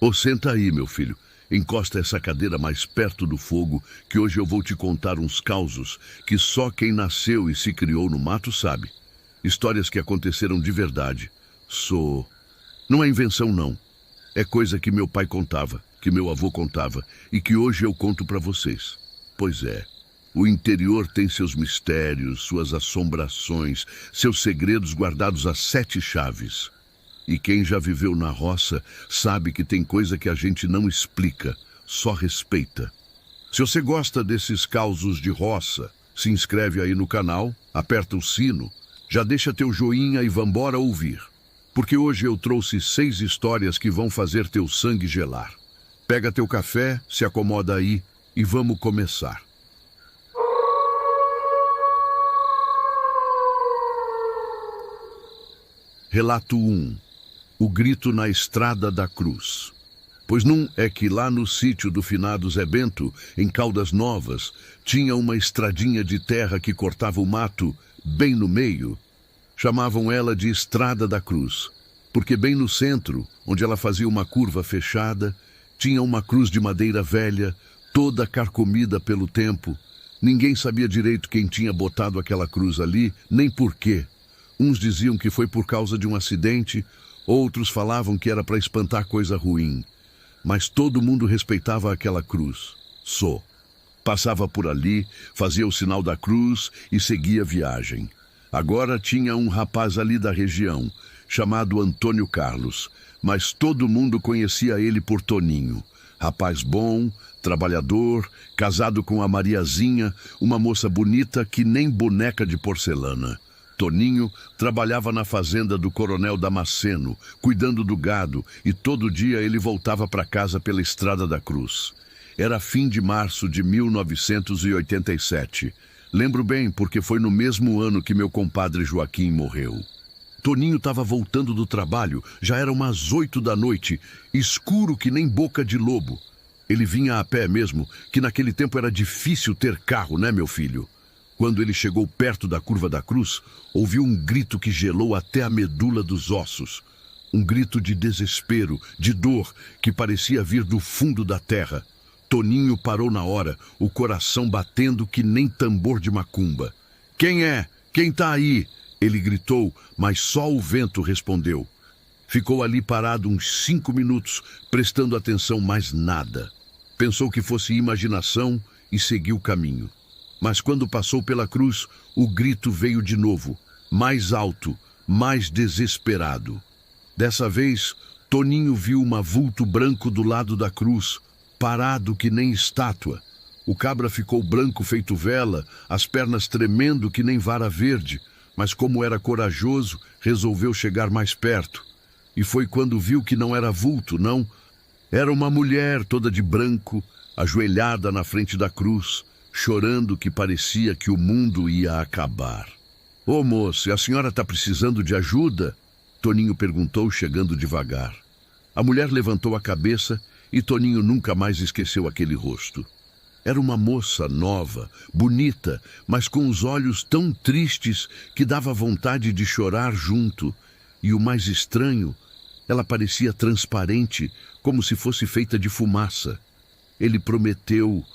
Ô, senta aí, meu filho. Encosta essa cadeira mais perto do fogo, que hoje eu vou te contar uns causos que só quem nasceu e se criou no mato sabe. Histórias que aconteceram de verdade. Não é invenção, não. É coisa que meu pai contava, que meu avô contava, e que hoje eu conto pra vocês. Pois é, o interior tem seus mistérios, suas assombrações, seus segredos guardados a 7 chaves. E quem já viveu na roça sabe que tem coisa que a gente não explica, só respeita. Se você gosta desses causos de roça, se inscreve aí no canal, aperta o sino, já deixa teu joinha e vambora ouvir. Porque hoje eu trouxe 6 histórias que vão fazer teu sangue gelar. Pega teu café, se acomoda aí e vamos começar. Relato 1. O grito na Estrada da Cruz. Pois não é que lá no sítio do finado Zé Bento, em Caldas Novas, tinha uma estradinha de terra que cortava o mato bem no meio. Chamavam ela de Estrada da Cruz, porque bem no centro, onde ela fazia uma curva fechada, tinha uma cruz de madeira velha, toda carcomida pelo tempo. Ninguém sabia direito quem tinha botado aquela cruz ali, nem por quê. Uns diziam que foi por causa de um acidente, outros falavam que era para espantar coisa ruim. Mas todo mundo respeitava aquela cruz. Passava por ali, fazia o sinal da cruz e seguia a viagem. Agora tinha um rapaz ali da região, chamado Antônio Carlos, mas todo mundo conhecia ele por Toninho. Rapaz bom, trabalhador, casado com a Mariazinha, uma moça bonita que nem boneca de porcelana. Toninho trabalhava na fazenda do Coronel Damasceno, cuidando do gado, e todo dia ele voltava para casa pela Estrada da Cruz. Era fim de março de 1987. Lembro bem porque foi no mesmo ano que meu compadre Joaquim morreu. Toninho estava voltando do trabalho, já eram umas 8 da noite, escuro que nem boca de lobo. Ele vinha a pé mesmo, que naquele tempo era difícil ter carro, né, meu filho? Quando ele chegou perto da curva da cruz, ouviu um grito que gelou até a medula dos ossos. Um grito de desespero, de dor, que parecia vir do fundo da terra. Toninho parou na hora, o coração batendo que nem tambor de macumba. Quem é? Quem tá aí? Ele gritou, mas só o vento respondeu. Ficou ali parado uns 5 minutos, prestando atenção, mais nada. Pensou que fosse imaginação e seguiu o caminho. Mas quando passou pela cruz, o grito veio de novo, mais alto, mais desesperado. Dessa vez, Toninho viu um vulto branco do lado da cruz, parado que nem estátua. O cabra ficou branco feito vela, as pernas tremendo que nem vara verde, mas como era corajoso, resolveu chegar mais perto. E foi quando viu que não era vulto, não. Era uma mulher toda de branco, ajoelhada na frente da cruz, chorando que parecia que o mundo ia acabar. Ô moço, a senhora está precisando de ajuda? Toninho perguntou, chegando devagar. A mulher levantou a cabeça e Toninho nunca mais esqueceu aquele rosto. Era uma moça nova, bonita, mas com os olhos tão tristes que dava vontade de chorar junto. E o mais estranho, ela parecia transparente, como se fosse feita de fumaça. Ele prometeu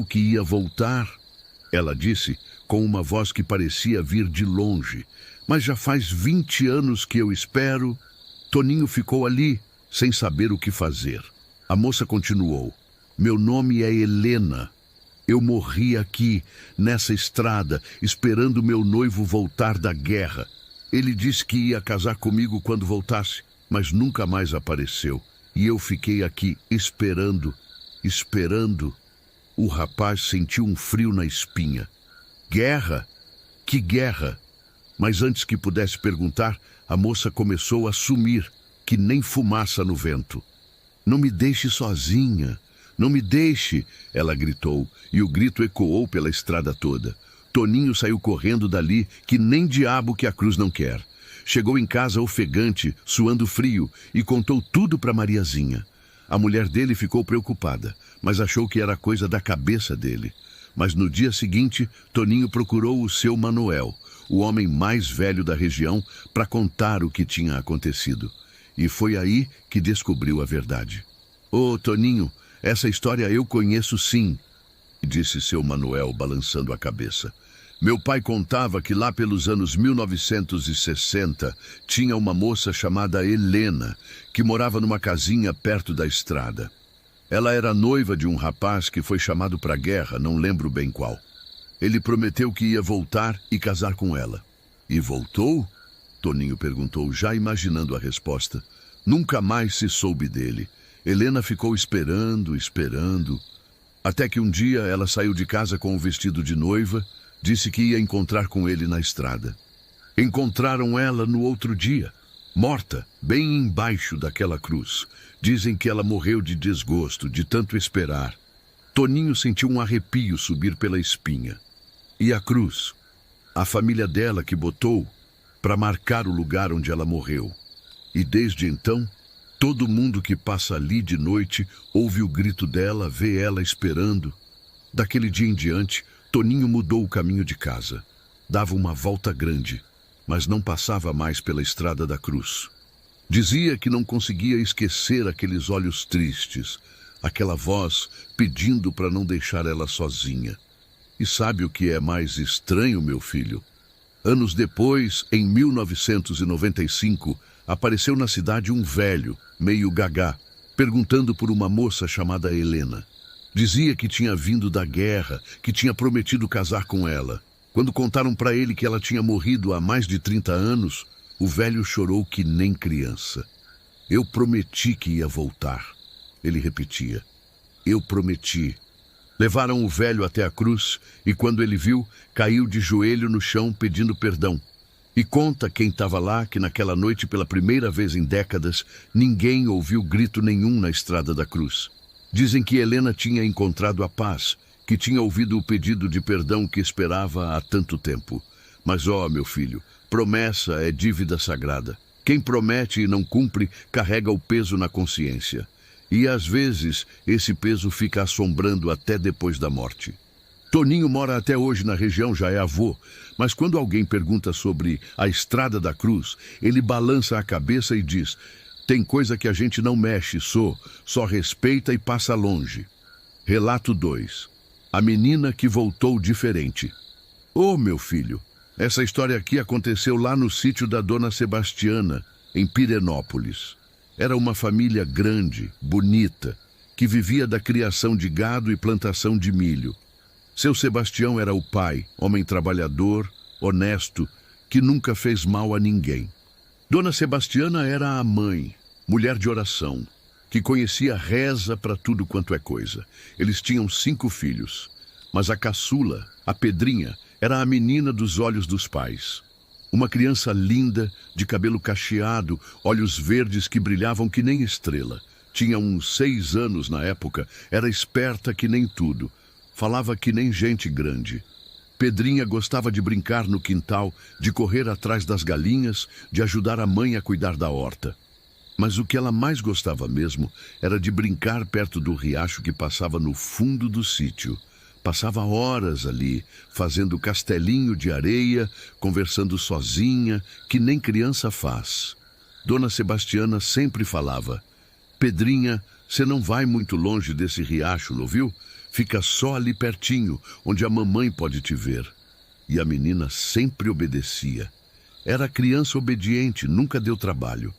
que ia voltar, ela disse, com uma voz que parecia vir de longe. Mas já faz 20 anos que eu espero. Toninho ficou ali, sem saber o que fazer. A moça continuou. Meu nome é Helena. Eu morri aqui, nessa estrada, esperando meu noivo voltar da guerra. Ele disse que ia casar comigo quando voltasse, mas nunca mais apareceu. E eu fiquei aqui esperando. O rapaz sentiu um frio na espinha. Guerra? Que guerra? Mas antes que pudesse perguntar, a moça começou a sumir, que nem fumaça no vento. Não me deixe sozinha, não me deixe, ela gritou, e o grito ecoou pela estrada toda. Toninho saiu correndo dali, que nem diabo que a cruz não quer. Chegou em casa ofegante, suando frio, e contou tudo para Mariazinha. A mulher dele ficou preocupada, mas achou que era coisa da cabeça dele. Mas no dia seguinte, Toninho procurou o seu Manuel, o homem mais velho da região, para contar o que tinha acontecido. e foi aí que descobriu a verdade. "Ô, Toninho, essa história eu conheço sim", disse seu Manuel, balançando a cabeça. "Meu pai contava que lá pelos anos 1960 tinha uma moça chamada Helena, que morava numa casinha perto da estrada. Ela era noiva de um rapaz que foi chamado para a guerra, não lembro bem qual. Ele prometeu que ia voltar e casar com ela." "E voltou?" Toninho perguntou, já imaginando a resposta. Nunca mais se soube dele. Helena ficou esperando, até que um dia ela saiu de casa com o vestido de noiva, disse que ia encontrar com ele na estrada. Encontraram ela no outro dia, morta, bem embaixo daquela cruz. Dizem que ela morreu de desgosto, de tanto esperar. Toninho sentiu um arrepio subir pela espinha. E a cruz? A família dela que botou para marcar o lugar onde ela morreu. E desde então, todo mundo que passa ali de noite ouve o grito dela, vê ela esperando. Daquele dia em diante, Toninho mudou o caminho de casa. Dava uma volta grande, mas não passava mais pela estrada da cruz. Dizia que não conseguia esquecer aqueles olhos tristes, aquela voz pedindo para não deixar ela sozinha. E sabe o que é mais estranho, meu filho? Anos depois, em 1995, apareceu na cidade um velho, meio gagá, perguntando por uma moça chamada Helena. Dizia que tinha vindo da guerra, que tinha prometido casar com ela. Quando contaram para ele que ela tinha morrido há mais de 30 anos, o velho chorou que nem criança. "Eu prometi que ia voltar", ele repetia. "Eu prometi." Levaram o velho até a cruz e quando ele viu, caiu de joelho no chão pedindo perdão. E conta quem estava lá que naquela noite, pela primeira vez em décadas, ninguém ouviu grito nenhum na estrada da cruz. Dizem que Helena tinha encontrado a paz, que tinha ouvido o pedido de perdão que esperava há tanto tempo. Mas, meu filho, promessa é dívida sagrada. Quem promete e não cumpre, carrega o peso na consciência. E às vezes, esse peso fica assombrando até depois da morte. Toninho mora até hoje na região, já é avô, mas quando alguém pergunta sobre a Estrada da Cruz, ele balança a cabeça e diz: "Tem coisa que a gente não mexe, só respeita e passa longe." Relato 2. A menina que voltou diferente. Meu filho, essa história aqui aconteceu lá no sítio da Dona Sebastiana, em Pirenópolis. Era uma família grande, bonita, que vivia da criação de gado e plantação de milho. Seu Sebastião era o pai, homem trabalhador, honesto, que nunca fez mal a ninguém. Dona Sebastiana era a mãe, mulher de oração, que conhecia reza para tudo quanto é coisa. Eles tinham 5 filhos, mas a caçula, a Pedrinha, era a menina dos olhos dos pais. Uma criança linda, de cabelo cacheado, olhos verdes que brilhavam que nem estrela. Tinha uns 6 anos na época, era esperta que nem tudo. Falava que nem gente grande. Pedrinha gostava de brincar no quintal, de correr atrás das galinhas, de ajudar a mãe a cuidar da horta. Mas o que ela mais gostava mesmo era de brincar perto do riacho que passava no fundo do sítio. Passava horas ali, fazendo castelinho de areia, conversando sozinha, que nem criança faz. Dona Sebastiana sempre falava: "Pedrinha, você não vai muito longe desse riacho, não viu? Fica só ali pertinho, onde a mamãe pode te ver." E a menina sempre obedecia. Era criança obediente, nunca deu trabalho.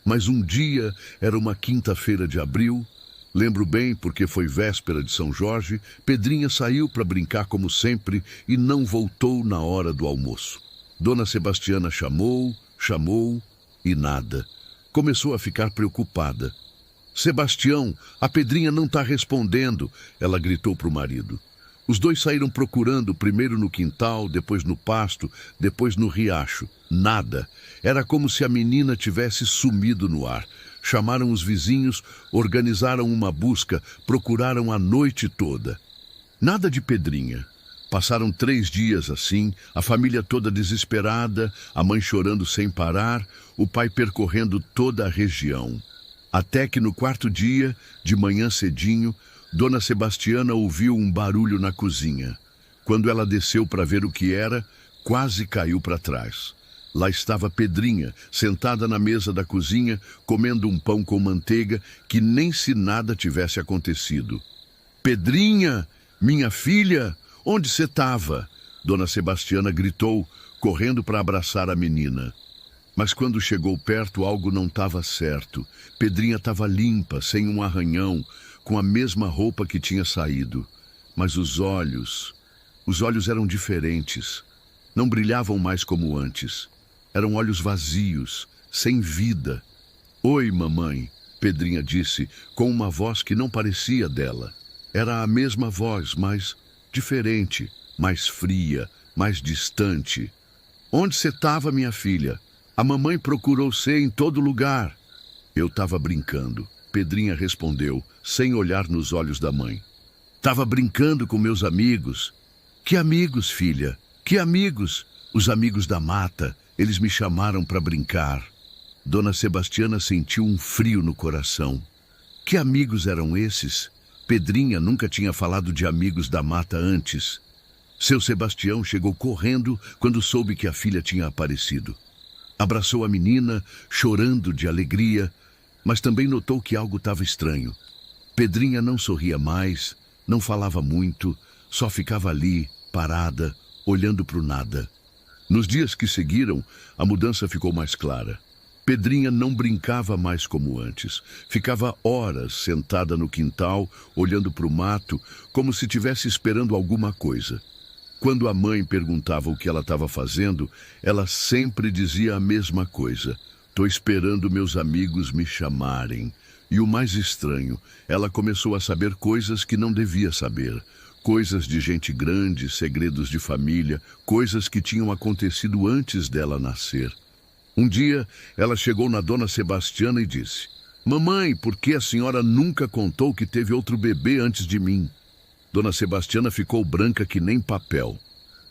Mas um dia, era uma quinta-feira de abril, lembro bem porque foi véspera de São Jorge, Pedrinha saiu para brincar como sempre e não voltou na hora do almoço. Dona Sebastiana chamou e nada. Começou a ficar preocupada. "Sebastião, a Pedrinha não está respondendo", ela gritou para o marido. Os dois saíram procurando, primeiro no quintal, depois no pasto, depois no riacho. Nada. Era como se a menina tivesse sumido no ar. Chamaram os vizinhos, organizaram uma busca, procuraram a noite toda. Nada de Pedrinha. Passaram 3 dias assim, a família toda desesperada, a mãe chorando sem parar, o pai percorrendo toda a região. Até que no 4º dia, de manhã cedinho, Dona Sebastiana ouviu um barulho na cozinha. Quando ela desceu para ver o que era, quase caiu para trás. Lá estava Pedrinha, sentada na mesa da cozinha, comendo um pão com manteiga, que nem se nada tivesse acontecido. Pedrinha, minha filha, onde você estava? Dona Sebastiana gritou, correndo para abraçar a menina. Mas quando chegou perto, algo não estava certo. Pedrinha estava limpa, sem um arranhão, com a mesma roupa que tinha saído. Mas os olhos eram diferentes. Não brilhavam mais como antes. Eram olhos vazios, sem vida. Oi, mamãe, Pedrinha disse, com uma voz que não parecia dela. Era a mesma voz, mas diferente, mais fria, mais distante. Onde você estava, minha filha? A mamãe procurou você em todo lugar. Eu estava brincando, Pedrinha respondeu, sem olhar nos olhos da mãe. Estava brincando com meus amigos. Que amigos, filha? Que amigos? Os amigos da mata. Eles me chamaram para brincar. Dona Sebastiana sentiu um frio no coração. Que amigos eram esses? Pedrinha nunca tinha falado de amigos da mata antes. Seu Sebastião chegou correndo quando soube que a filha tinha aparecido. Abraçou a menina, chorando de alegria, mas também notou que algo estava estranho. Pedrinha não sorria mais, não falava muito, só ficava ali, parada, olhando para o nada. Nos dias que seguiram, a mudança ficou mais clara. Pedrinha não brincava mais como antes. Ficava horas sentada no quintal, olhando para o mato, como se estivesse esperando alguma coisa. Quando a mãe perguntava o que ela estava fazendo, ela sempre dizia a mesma coisa. Estou esperando meus amigos me chamarem. E o mais estranho, ela começou a saber coisas que não devia saber. Coisas de gente grande, segredos de família, coisas que tinham acontecido antes dela nascer. Um dia, ela chegou na Dona Sebastiana e disse: Mamãe, por que a senhora nunca contou que teve outro bebê antes de mim? Dona Sebastiana ficou branca que nem papel.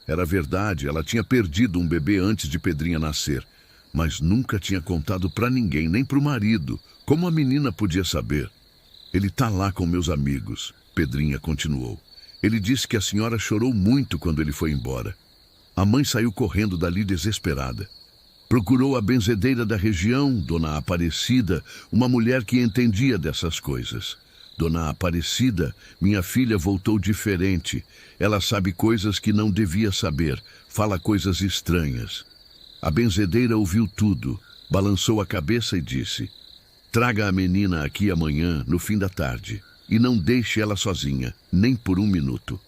Era verdade, ela tinha perdido um bebê antes de Pedrinha nascer, mas nunca tinha contado para ninguém, nem para o marido. Como a menina podia saber? Ele está lá com meus amigos, Pedrinha continuou. Ele disse que a senhora chorou muito quando ele foi embora. A mãe saiu correndo dali desesperada. Procurou a benzedeira da região, Dona Aparecida, uma mulher que entendia dessas coisas. Dona Aparecida, minha filha voltou diferente. Ela sabe coisas que não devia saber, fala coisas estranhas. A benzedeira ouviu tudo, balançou a cabeça e disse: Traga a menina aqui amanhã, no fim da tarde. E não deixe ela sozinha, nem por um minuto.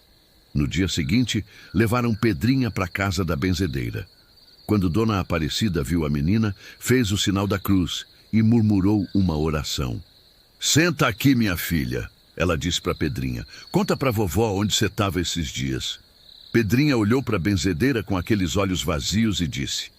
No dia seguinte, levaram Pedrinha para a casa da benzedeira. Quando Dona Aparecida viu a menina, fez o sinal da cruz e murmurou uma oração. Senta aqui, minha filha, ela disse para Pedrinha. Conta para vovó onde você estava esses dias. Pedrinha olhou para a benzedeira com aqueles olhos vazios e disse: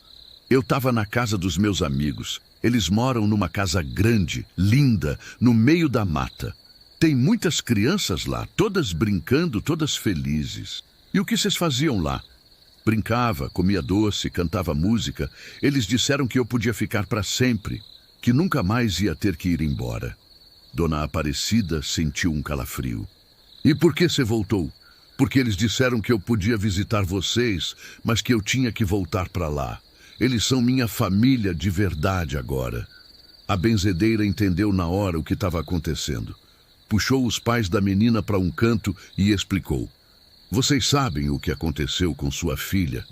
Eu estava na casa dos meus amigos. Eles moram numa casa grande, linda, no meio da mata. Tem muitas crianças lá, todas brincando, todas felizes. E o que vocês faziam lá? Brincava, comia doce, cantava música. Eles disseram que eu podia ficar para sempre, que nunca mais ia ter que ir embora. Dona Aparecida sentiu um calafrio. E por que você voltou? Porque eles disseram que eu podia visitar vocês, mas que eu tinha que voltar para lá. Eles são minha família de verdade agora. A benzedeira entendeu na hora o que estava acontecendo. Puxou os pais da menina para um canto e explicou. Vocês sabem o que aconteceu com sua filha?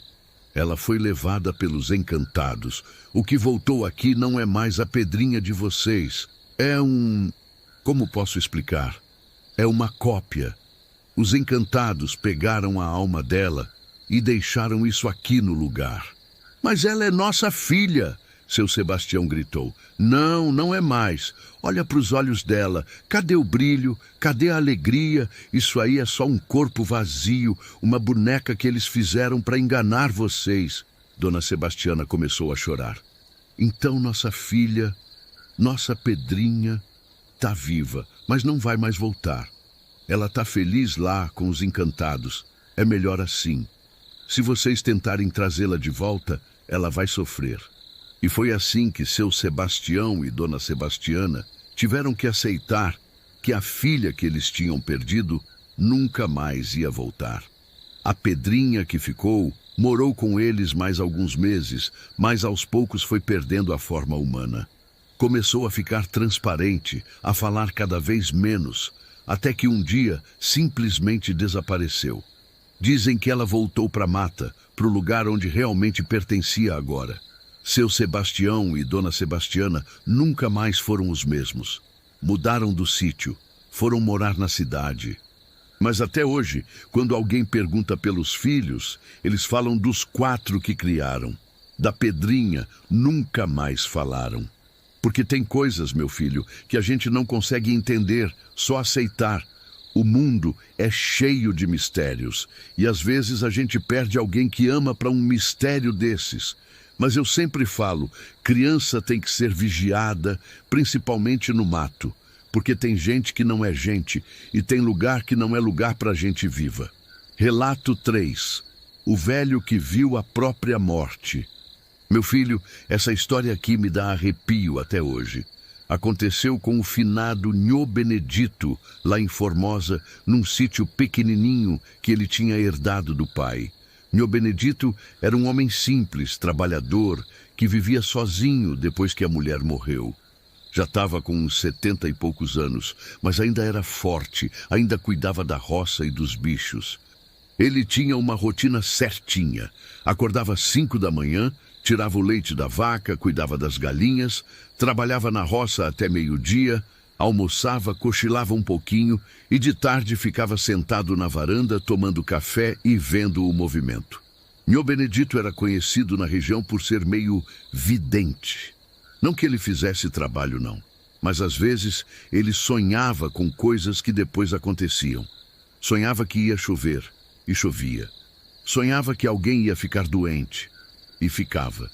Ela foi levada pelos encantados. O que voltou aqui não é mais a Pedrinha de vocês. É como posso explicar? É uma cópia. Os encantados pegaram a alma dela e deixaram isso aqui no lugar. Mas ela é nossa filha, seu Sebastião gritou. Não, não é mais. Olha para os olhos dela. Cadê o brilho? Cadê a alegria? Isso aí é só um corpo vazio, uma boneca que eles fizeram para enganar vocês. Dona Sebastiana começou a chorar. Então nossa filha, nossa Pedrinha, está viva, mas não vai mais voltar. Ela está feliz lá com os encantados. É melhor assim. Se vocês tentarem trazê-la de volta, ela vai sofrer. E foi assim que seu Sebastião e Dona Sebastiana tiveram que aceitar que a filha que eles tinham perdido nunca mais ia voltar. A Pedrinha que ficou Morou com eles mais alguns meses, mas aos poucos foi perdendo a forma humana. Começou a ficar transparente, a falar cada vez menos, até que um dia simplesmente desapareceu. Dizem que ela voltou para a mata, para o lugar onde realmente pertencia agora. Seu Sebastião e Dona Sebastiana nunca mais foram os mesmos. Mudaram do sítio, foram morar na cidade. Mas até hoje, quando alguém pergunta pelos filhos, eles falam dos 4 que criaram. Da Pedrinha, nunca mais falaram. Porque tem coisas, meu filho, que a gente não consegue entender, só aceitar. O mundo é cheio de mistérios, e às vezes a gente perde alguém que ama para um mistério desses. Mas eu sempre falo, criança tem que ser vigiada, principalmente no mato, porque tem gente que não é gente, e tem lugar que não é lugar para gente viva. Relato 3. O velho que viu a própria morte. Meu filho, essa história aqui me dá arrepio até hoje. Aconteceu com o finado Nhô Benedito, lá em Formosa, num sítio pequenininho que ele tinha herdado do pai. Nhô Benedito era um homem simples, trabalhador, que vivia sozinho depois que a mulher morreu. Já estava com uns 70 e poucos anos, mas ainda era forte, ainda cuidava da roça e dos bichos. Ele tinha uma rotina certinha. Acordava às 5 da manhã, tirava o leite da vaca, cuidava das galinhas, trabalhava na roça até meio-dia, almoçava, cochilava um pouquinho e de tarde ficava sentado na varanda tomando café e vendo o movimento. Nhô Benedito era conhecido na região por ser meio vidente. Não que ele fizesse trabalho, não, mas às vezes ele sonhava com coisas que depois aconteciam. Sonhava que ia chover, e chovia. Sonhava que alguém ia ficar doente, e ficava.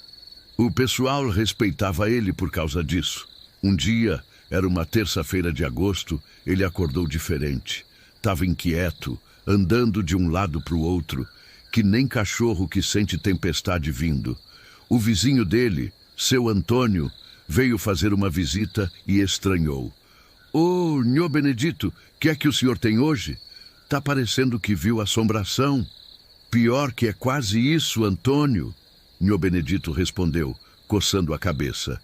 O pessoal respeitava ele por causa disso. Um dia, era uma terça-feira de agosto, ele acordou diferente. Estava inquieto, andando de um lado para o outro, que nem cachorro que sente tempestade vindo. O vizinho dele, seu Antônio, veio fazer uma visita e estranhou. Ô, Nhô Benedito, que é que o senhor tem hoje? Tá parecendo que viu assombração. Pior que é quase isso, Antônio. Nhô Benedito respondeu, coçando a cabeça.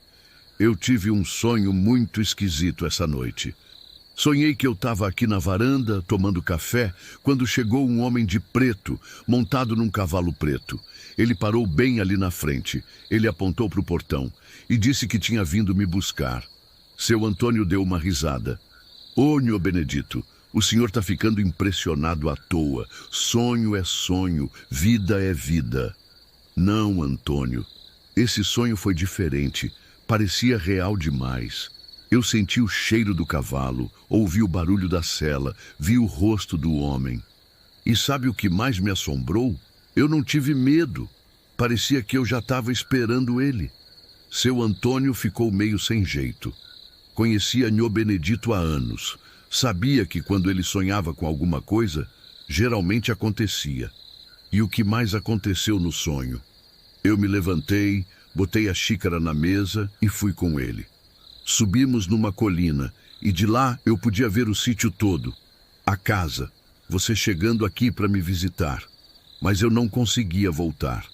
Eu tive um sonho muito esquisito essa noite. Sonhei que eu estava aqui na varanda, tomando café, quando chegou um homem de preto, montado num cavalo preto. Ele parou bem ali na frente. Ele apontou para o portão e disse que tinha vindo me buscar. Seu Antônio deu uma risada. Ô, Nhô Benedito, o senhor está ficando impressionado à toa. Sonho é sonho, vida é vida. Não, Antônio. Esse sonho foi diferente. Parecia real demais. Eu senti o cheiro do cavalo, ouvi o barulho da sela, vi o rosto do homem. E sabe o que mais me assombrou? Eu não tive medo. Parecia que eu já estava esperando ele. Seu Antônio ficou meio sem jeito. Conhecia Nhô Benedito há anos. Sabia que quando ele sonhava com alguma coisa, geralmente acontecia. E o que mais aconteceu no sonho? Eu me levantei, botei a xícara na mesa e fui com ele. Subimos numa colina e de lá eu podia ver o sítio todo. A casa, você chegando aqui para me visitar. Mas eu não conseguia voltar.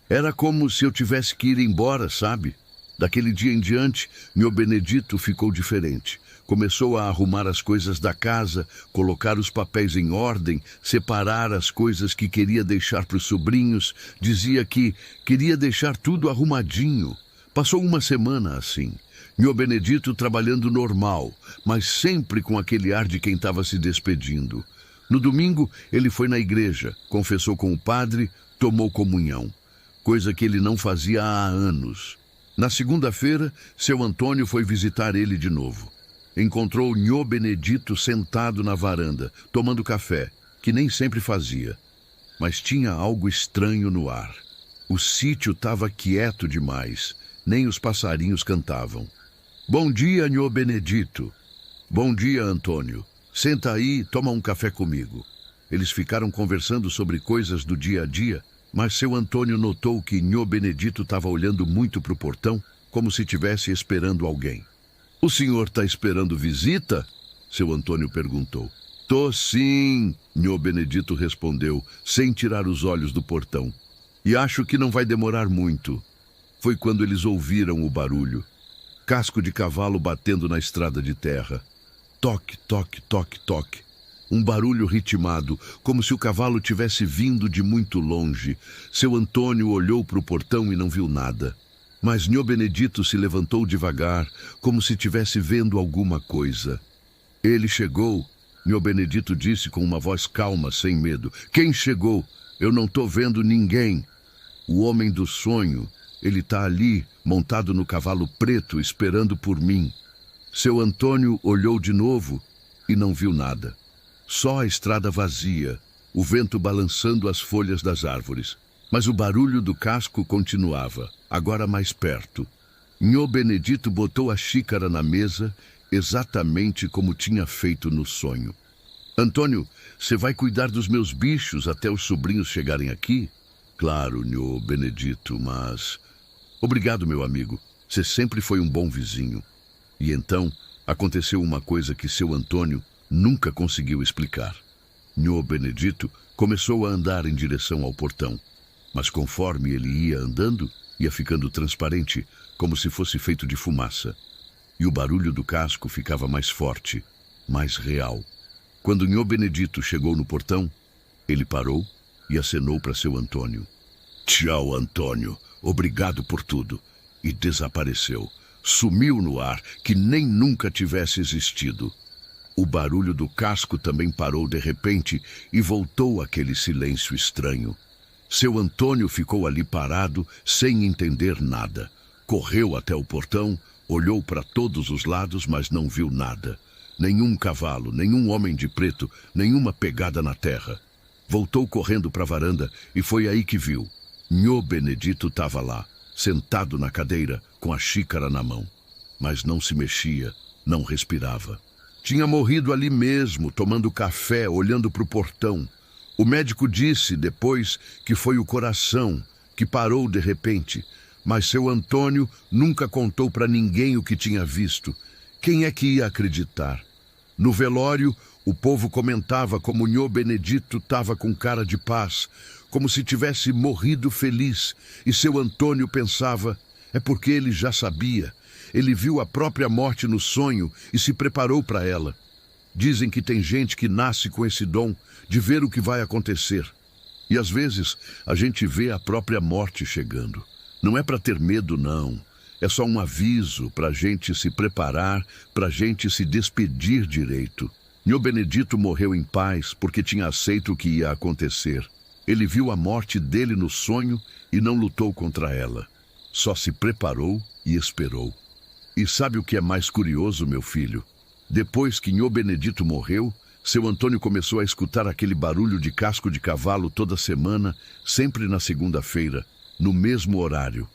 Era como se eu tivesse que ir embora, sabe? Daquele dia em diante, Nhô Benedito ficou diferente. Começou a arrumar as coisas da casa, colocar os papéis em ordem, separar as coisas que queria deixar para os sobrinhos. Dizia que queria deixar tudo arrumadinho. Passou uma semana assim. Nhô Benedito trabalhando normal, mas sempre com aquele ar de quem estava se despedindo. No domingo, ele foi na igreja, confessou com o padre, tomou comunhão. Coisa que ele não fazia há anos. Na segunda-feira, seu Antônio foi visitar ele de novo. Encontrou Nhô Benedito sentado na varanda, tomando café, que nem sempre fazia. Mas tinha algo estranho no ar. O sítio estava quieto demais, nem os passarinhos cantavam. Bom dia, Nhô Benedito. Bom dia, Antônio. Senta aí e toma um café comigo. Eles ficaram conversando sobre coisas do dia a dia, mas seu Antônio notou que Nhô Benedito estava olhando muito para o portão, como se estivesse esperando alguém. O senhor está esperando visita? Seu Antônio perguntou. Tô sim, Nhô Benedito respondeu, sem tirar os olhos do portão. E acho que não vai demorar muito. Foi quando eles ouviram o barulho. Casco de cavalo batendo na estrada de terra. Toque, toque, toque, toque. Um barulho ritmado, como se o cavalo tivesse vindo de muito longe. Seu Antônio olhou para o portão e não viu nada. Mas Nhô Benedito se levantou devagar, como se estivesse vendo alguma coisa. Ele chegou, Nhô Benedito disse com uma voz calma, sem medo. Quem chegou? Eu não estou vendo ninguém. O homem do sonho, ele está ali, montado no cavalo preto, esperando por mim. Seu Antônio olhou de novo e não viu nada. Só a estrada vazia, o vento balançando as folhas das árvores. Mas o barulho do casco continuava, agora mais perto. Nhô Benedito botou a xícara na mesa, exatamente como tinha feito no sonho. Antônio, você vai cuidar dos meus bichos até os sobrinhos chegarem aqui? Claro, Nhô Benedito, mas... Obrigado, meu amigo. Você sempre foi um bom vizinho. E então, aconteceu uma coisa que seu Antônio nunca conseguiu explicar. Nhô Benedito começou a andar em direção ao portão. Mas conforme ele ia andando, ia ficando transparente, como se fosse feito de fumaça. E o barulho do casco ficava mais forte, mais real. Quando Nhô Benedito chegou no portão, ele parou e acenou para seu Antônio. Tchau, Antônio. Obrigado por tudo. E desapareceu. Sumiu no ar, que nem nunca tivesse existido. O barulho do casco também parou de repente e voltou aquele silêncio estranho. Seu Antônio ficou ali parado, sem entender nada. Correu até o portão, olhou para todos os lados, mas não viu nada. Nenhum cavalo, nenhum homem de preto, nenhuma pegada na terra. Voltou correndo para a varanda e foi aí que viu. Nhô Benedito estava lá, sentado na cadeira, com a xícara na mão. Mas não se mexia, não respirava. Tinha morrido ali mesmo, tomando café, olhando para o portão. O médico disse depois que foi o coração, que parou de repente. Mas seu Antônio nunca contou para ninguém o que tinha visto. Quem é que ia acreditar? No velório, o povo comentava como Nhô Benedito estava com cara de paz, como se tivesse morrido feliz. E seu Antônio pensava, é porque ele já sabia. Ele viu a própria morte no sonho e se preparou para ela. Dizem que tem gente que nasce com esse dom de ver o que vai acontecer. E às vezes a gente vê a própria morte chegando. Não é para ter medo, não. É só um aviso para a gente se preparar, para a gente se despedir direito. Nhô Benedito morreu em paz porque tinha aceito o que ia acontecer. Ele viu a morte dele no sonho e não lutou contra ela. Só se preparou e esperou. E sabe o que é mais curioso, meu filho? Depois que Nhô Benedito morreu, seu Antônio começou a escutar aquele barulho de casco de cavalo toda semana, sempre na segunda-feira, no mesmo horário.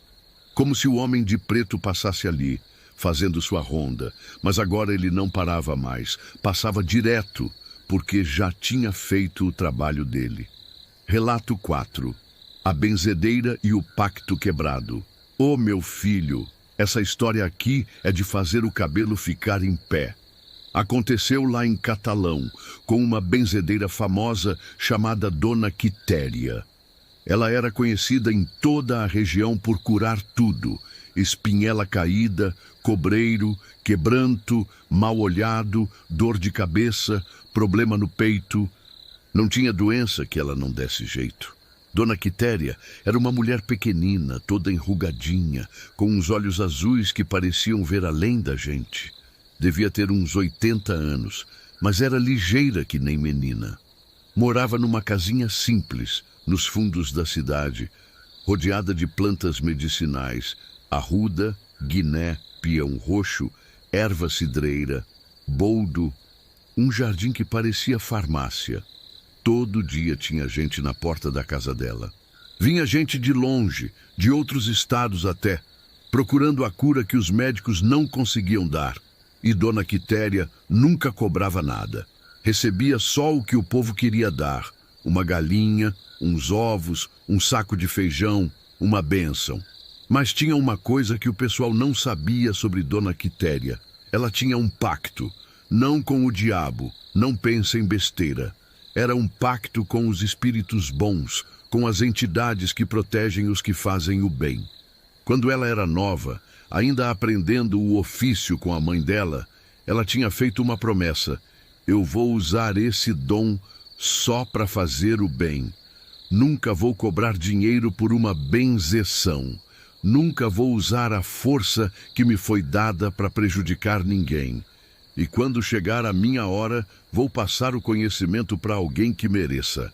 Como se o homem de preto passasse ali, fazendo sua ronda, mas agora ele não parava mais, passava direto, porque já tinha feito o trabalho dele. Relato 4. A benzedeira e o pacto quebrado. Ô meu filho, essa história aqui é de fazer o cabelo ficar em pé. Aconteceu lá em Catalão, com uma benzedeira famosa chamada Dona Quitéria. Ela era conhecida em toda a região por curar tudo: espinhela caída, cobreiro, quebranto, mal-olhado, dor de cabeça, problema no peito. Não tinha doença que ela não desse jeito. Dona Quitéria era uma mulher pequenina, toda enrugadinha, com uns olhos azuis que pareciam ver além da gente. Devia ter uns 80 anos, mas era ligeira que nem menina. Morava numa casinha simples, nos fundos da cidade, rodeada de plantas medicinais, arruda, guiné, pião roxo, erva cidreira, boldo, um jardim que parecia farmácia. Todo dia tinha gente na porta da casa dela. Vinha gente de longe, de outros estados até, procurando a cura que os médicos não conseguiam dar. E Dona Quitéria nunca cobrava nada. Recebia só o que o povo queria dar: uma galinha, uns ovos, um saco de feijão, uma bênção. Mas tinha uma coisa que o pessoal não sabia sobre Dona Quitéria. Ela tinha um pacto, não com o diabo, não pensa em besteira. Era um pacto com os espíritos bons, com as entidades que protegem os que fazem o bem. Quando ela era nova, ainda aprendendo o ofício com a mãe dela, ela tinha feito uma promessa: eu vou usar esse dom só para fazer o bem. Nunca vou cobrar dinheiro por uma benzeção. Nunca vou usar a força que me foi dada para prejudicar ninguém. E quando chegar a minha hora, vou passar o conhecimento para alguém que mereça.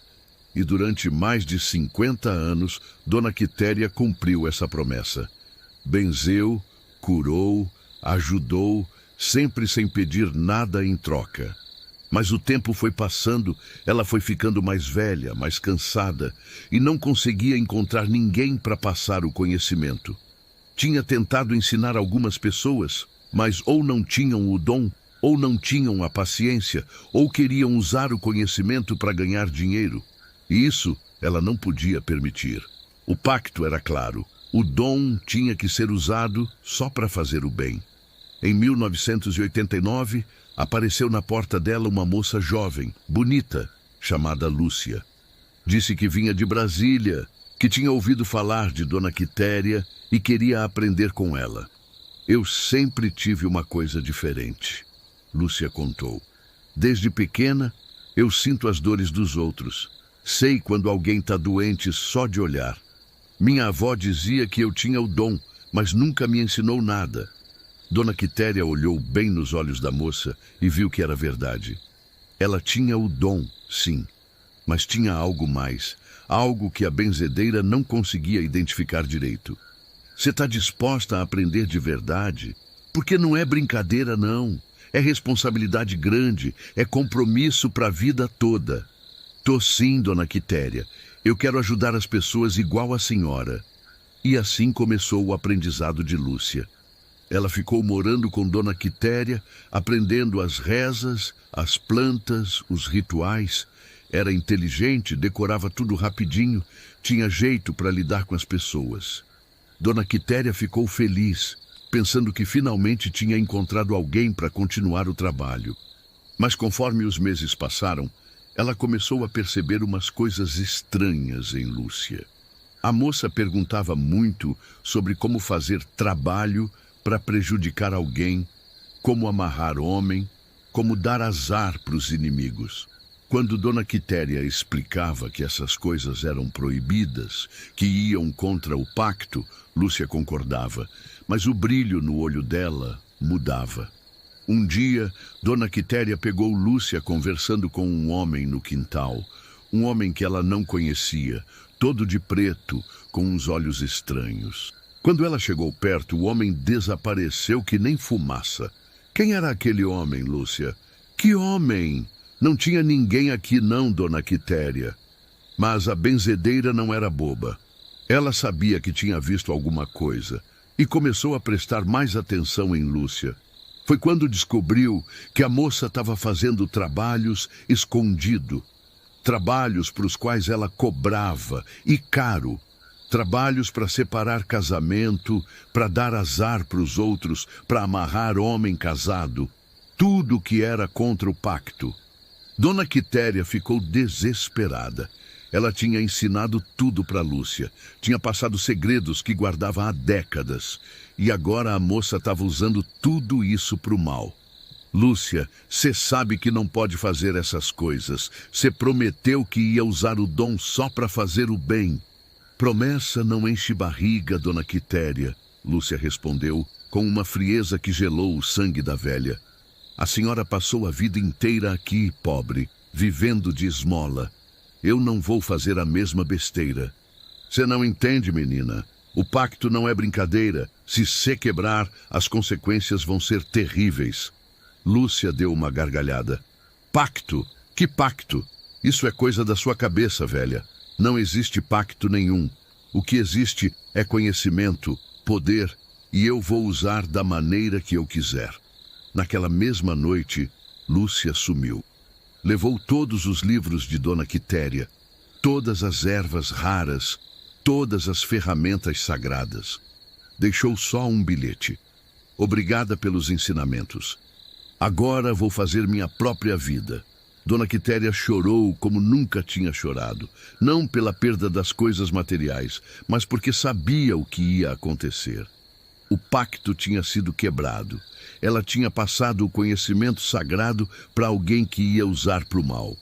E durante mais de 50 anos, Dona Quitéria cumpriu essa promessa. Benzeu, curou, ajudou, sempre sem pedir nada em troca. Mas o tempo foi passando, ela foi ficando mais velha, mais cansada, e não conseguia encontrar ninguém para passar o conhecimento. Tinha tentado ensinar algumas pessoas, mas ou não tinham o dom, ou não tinham a paciência, ou queriam usar o conhecimento para ganhar dinheiro. E isso ela não podia permitir. O pacto era claro: o dom tinha que ser usado só para fazer o bem. Em 1989, apareceu na porta dela uma moça jovem, bonita, chamada Lúcia. Disse que vinha de Brasília, que tinha ouvido falar de Dona Quitéria e queria aprender com ela. Eu sempre tive uma coisa diferente, Lúcia contou. Desde pequena, eu sinto as dores dos outros. Sei quando alguém está doente só de olhar. Minha avó dizia que eu tinha o dom, mas nunca me ensinou nada. Dona Quitéria olhou bem nos olhos da moça e viu que era verdade. Ela tinha o dom, sim, mas tinha algo mais, algo que a benzedeira não conseguia identificar direito. Você está disposta a aprender de verdade? Porque não é brincadeira, não. É responsabilidade grande, é compromisso para a vida toda. Tô sim, Dona Quitéria. Eu quero ajudar as pessoas igual a senhora. E assim começou o aprendizado de Lúcia. Ela ficou morando com Dona Quitéria, aprendendo as rezas, as plantas, os rituais. Era inteligente, decorava tudo rapidinho, tinha jeito para lidar com as pessoas. Dona Quitéria ficou feliz, pensando que finalmente tinha encontrado alguém para continuar o trabalho. Mas conforme os meses passaram, ela começou a perceber umas coisas estranhas em Lúcia. A moça perguntava muito sobre como fazer trabalho para prejudicar alguém, como amarrar homem, como dar azar para os inimigos. Quando Dona Quitéria explicava que essas coisas eram proibidas, que iam contra o pacto, Lúcia concordava, mas o brilho no olho dela mudava. Um dia, Dona Quitéria pegou Lúcia conversando com um homem no quintal, um homem que ela não conhecia, todo de preto, com uns olhos estranhos. Quando ela chegou perto, o homem desapareceu que nem fumaça. Quem era aquele homem, Lúcia? Que homem? Não tinha ninguém aqui não, Dona Quitéria. Mas a benzedeira não era boba. Ela sabia que tinha visto alguma coisa e começou a prestar mais atenção em Lúcia. Foi quando descobriu que a moça estava fazendo trabalhos escondido. Trabalhos para os quais ela cobrava, e caro. Trabalhos para separar casamento, para dar azar para os outros, para amarrar homem casado. Tudo que era contra o pacto. Dona Quitéria ficou desesperada. Ela tinha ensinado tudo para Lúcia. Tinha passado segredos que guardava há décadas. E agora a moça estava usando tudo isso para o mal. Lúcia, você sabe que não pode fazer essas coisas. Você prometeu que ia usar o dom só para fazer o bem. Promessa não enche barriga, Dona Quitéria, Lúcia respondeu, com uma frieza que gelou o sangue da velha. A senhora passou a vida inteira aqui, pobre, vivendo de esmola. Eu não vou fazer a mesma besteira. Você não entende, menina. O pacto não é brincadeira. Se você quebrar, as consequências vão ser terríveis. Lúcia deu uma gargalhada. Pacto? Que pacto? Isso é coisa da sua cabeça, velha. Não existe pacto nenhum. O que existe é conhecimento, poder, e eu vou usar da maneira que eu quiser. Naquela mesma noite, Lúcia sumiu. Levou todos os livros de Dona Quitéria, todas as ervas raras, todas as ferramentas sagradas. Deixou só um bilhete. Obrigada pelos ensinamentos. Agora vou fazer minha própria vida. Dona Quitéria chorou como nunca tinha chorado, não pela perda das coisas materiais, mas porque sabia o que ia acontecer. O pacto tinha sido quebrado. Ela tinha passado o conhecimento sagrado para alguém que ia usar para o mal.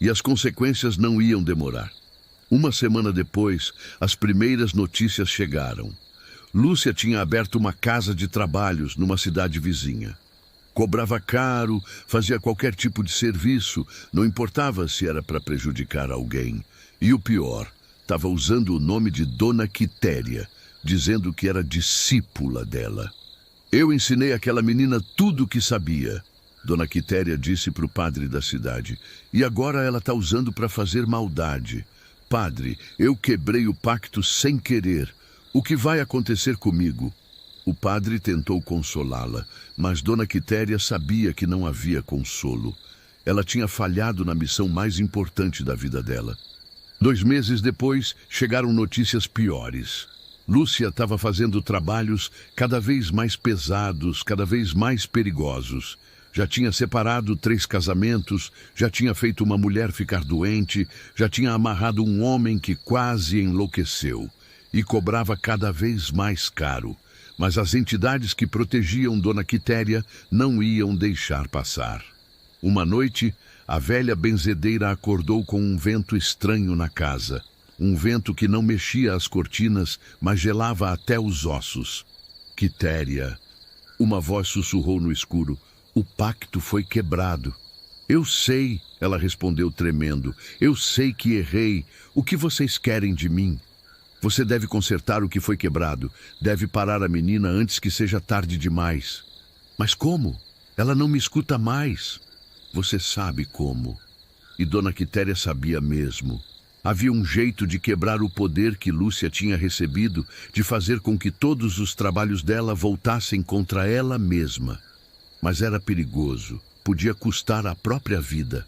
E as consequências não iam demorar. Uma semana depois, as primeiras notícias chegaram. Lúcia tinha aberto uma casa de trabalhos numa cidade vizinha. Cobrava caro, fazia qualquer tipo de serviço, não importava se era para prejudicar alguém. E o pior, estava usando o nome de Dona Quitéria, dizendo que era discípula dela. Eu ensinei aquela menina tudo o que sabia, Dona Quitéria disse para o padre da cidade, e agora ela está usando para fazer maldade. Padre, eu quebrei o pacto sem querer. O que vai acontecer comigo? O padre tentou consolá-la, mas Dona Quitéria sabia que não havia consolo. Ela tinha falhado na missão mais importante da vida dela. 2 meses depois, chegaram notícias piores. Lúcia estava fazendo trabalhos cada vez mais pesados, cada vez mais perigosos. Já tinha separado 3 casamentos, já tinha feito uma mulher ficar doente, já tinha amarrado um homem que quase enlouqueceu. E cobrava cada vez mais caro. Mas as entidades que protegiam Dona Quitéria não iam deixar passar. Uma noite, a velha benzedeira acordou com um vento estranho na casa. Um vento que não mexia as cortinas, mas gelava até os ossos. Quitéria. Uma voz sussurrou no escuro. O pacto foi quebrado. Eu sei, ela respondeu tremendo. Eu sei que errei. O que vocês querem de mim? Você deve consertar o que foi quebrado. Deve parar a menina antes que seja tarde demais. Mas como? Ela não me escuta mais. Você sabe como. E Dona Quitéria sabia mesmo. Havia um jeito de quebrar o poder que Lúcia tinha recebido, de fazer com que todos os trabalhos dela voltassem contra ela mesma. Mas era perigoso. Podia custar a própria vida.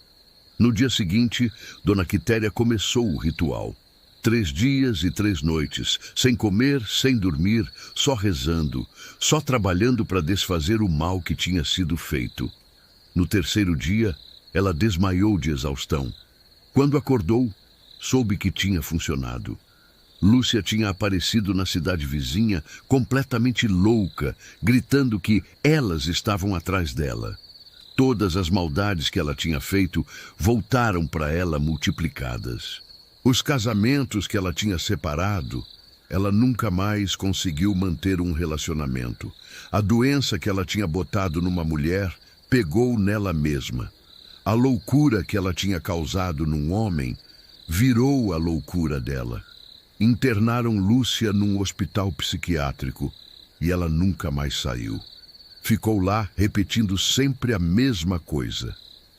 No dia seguinte, Dona Quitéria começou o ritual. 3 dias e 3 noites, sem comer, sem dormir, só rezando, só trabalhando para desfazer o mal que tinha sido feito. No 3º dia, ela desmaiou de exaustão. Quando acordou, soube que tinha funcionado. Lúcia tinha aparecido na cidade vizinha, completamente louca, gritando que elas estavam atrás dela. Todas as maldades que ela tinha feito voltaram para ela multiplicadas. Os casamentos que ela tinha separado, ela nunca mais conseguiu manter um relacionamento. A doença que ela tinha botado numa mulher pegou nela mesma. A loucura que ela tinha causado num homem virou a loucura dela. Internaram Lúcia num hospital psiquiátrico e ela nunca mais saiu. Ficou lá repetindo sempre a mesma coisa.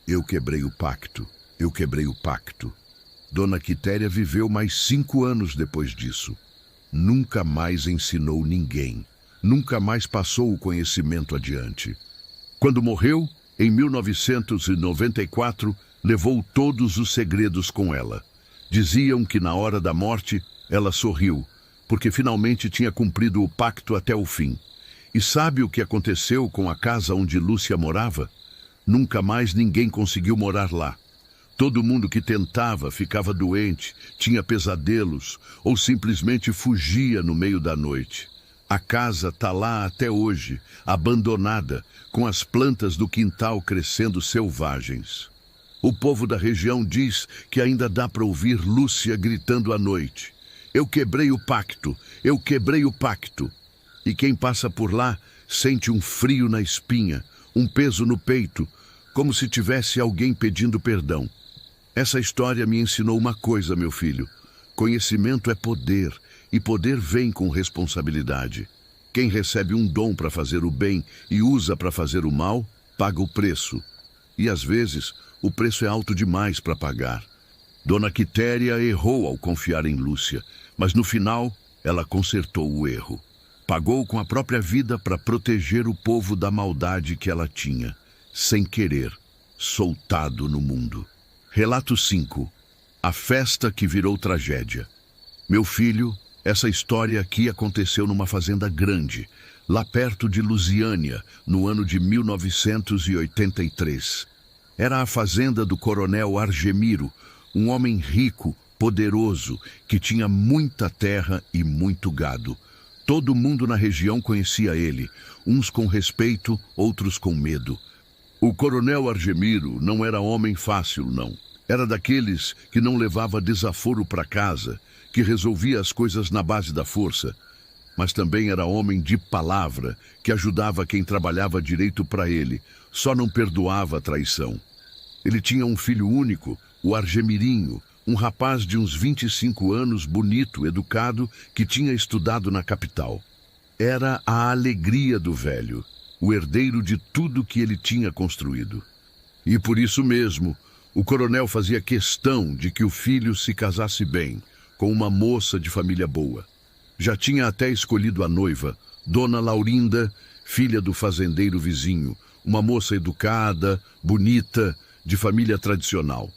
Eu quebrei o pacto, eu quebrei o pacto. Dona Quitéria viveu mais 5 anos depois disso. Nunca mais ensinou ninguém. Nunca mais passou o conhecimento adiante. Quando morreu, em 1994, levou todos os segredos com ela. Diziam que na hora da morte, ela sorriu, porque finalmente tinha cumprido o pacto até o fim. E sabe o que aconteceu com a casa onde Lúcia morava? Nunca mais ninguém conseguiu morar lá. Todo mundo que tentava ficava doente, tinha pesadelos ou simplesmente fugia no meio da noite. A casa está lá até hoje, abandonada, com as plantas do quintal crescendo selvagens. O povo da região diz que ainda dá para ouvir Lúcia gritando à noite. Eu quebrei o pacto, eu quebrei o pacto. E quem passa por lá sente um frio na espinha, um peso no peito, como se tivesse alguém pedindo perdão. Essa história me ensinou uma coisa, meu filho. Conhecimento é poder, e poder vem com responsabilidade. Quem recebe um dom para fazer o bem e usa para fazer o mal, paga o preço. E às vezes, o preço é alto demais para pagar. Dona Quitéria errou ao confiar em Lúcia, mas no final, ela consertou o erro. Pagou com a própria vida para proteger o povo da maldade que ela tinha, sem querer, soltado no mundo. Relato 5. A festa que virou tragédia. Meu filho, essa história aqui aconteceu numa fazenda grande, lá perto de Lusiânia, no ano de 1983. Era a fazenda do coronel Argemiro, um homem rico, poderoso, que tinha muita terra e muito gado. Todo mundo na região conhecia ele, uns com respeito, outros com medo. O coronel Argemiro não era homem fácil, não. Era daqueles que não levava desaforo para casa, que resolvia as coisas na base da força. Mas também era homem de palavra, que ajudava quem trabalhava direito para ele, só não perdoava a traição. Ele tinha um filho único, o Argemirinho, um rapaz de uns 25 anos, bonito, educado, que tinha estudado na capital. Era a alegria do velho, o herdeiro de tudo que ele tinha construído. E por isso mesmo, o coronel fazia questão de que o filho se casasse bem, com uma moça de família boa. Já tinha até escolhido a noiva, Dona Laurinda, filha do fazendeiro vizinho, uma moça educada, bonita, de família tradicional.